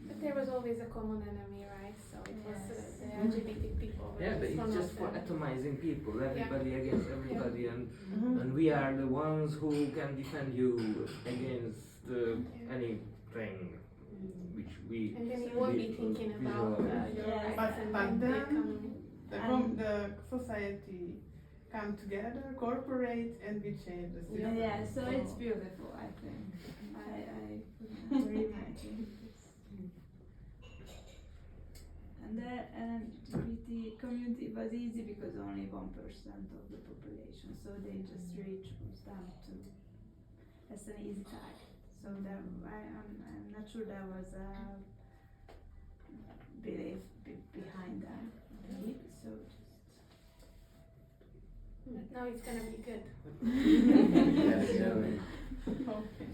But there was always a common enemy, right? So it was Yes. the LGBT people. were Yeah, but just one it's just of for them. atomizing people, everybody against everybody, and Mhm. we are the ones who can defend you against anything which we. And then you won't be we thinking about visualize. your Yes. rights and But then the then- economy. The society come together, cooperate, and we change the system. Yeah, so it's beautiful, I think. I could never imagine this. And the LGBT community was easy because only 1% of the population, so they just really chose them to as an easy target. So I'm not sure there was a belief behind them. So But now it's gonna be good. Yes, yeah. Okay.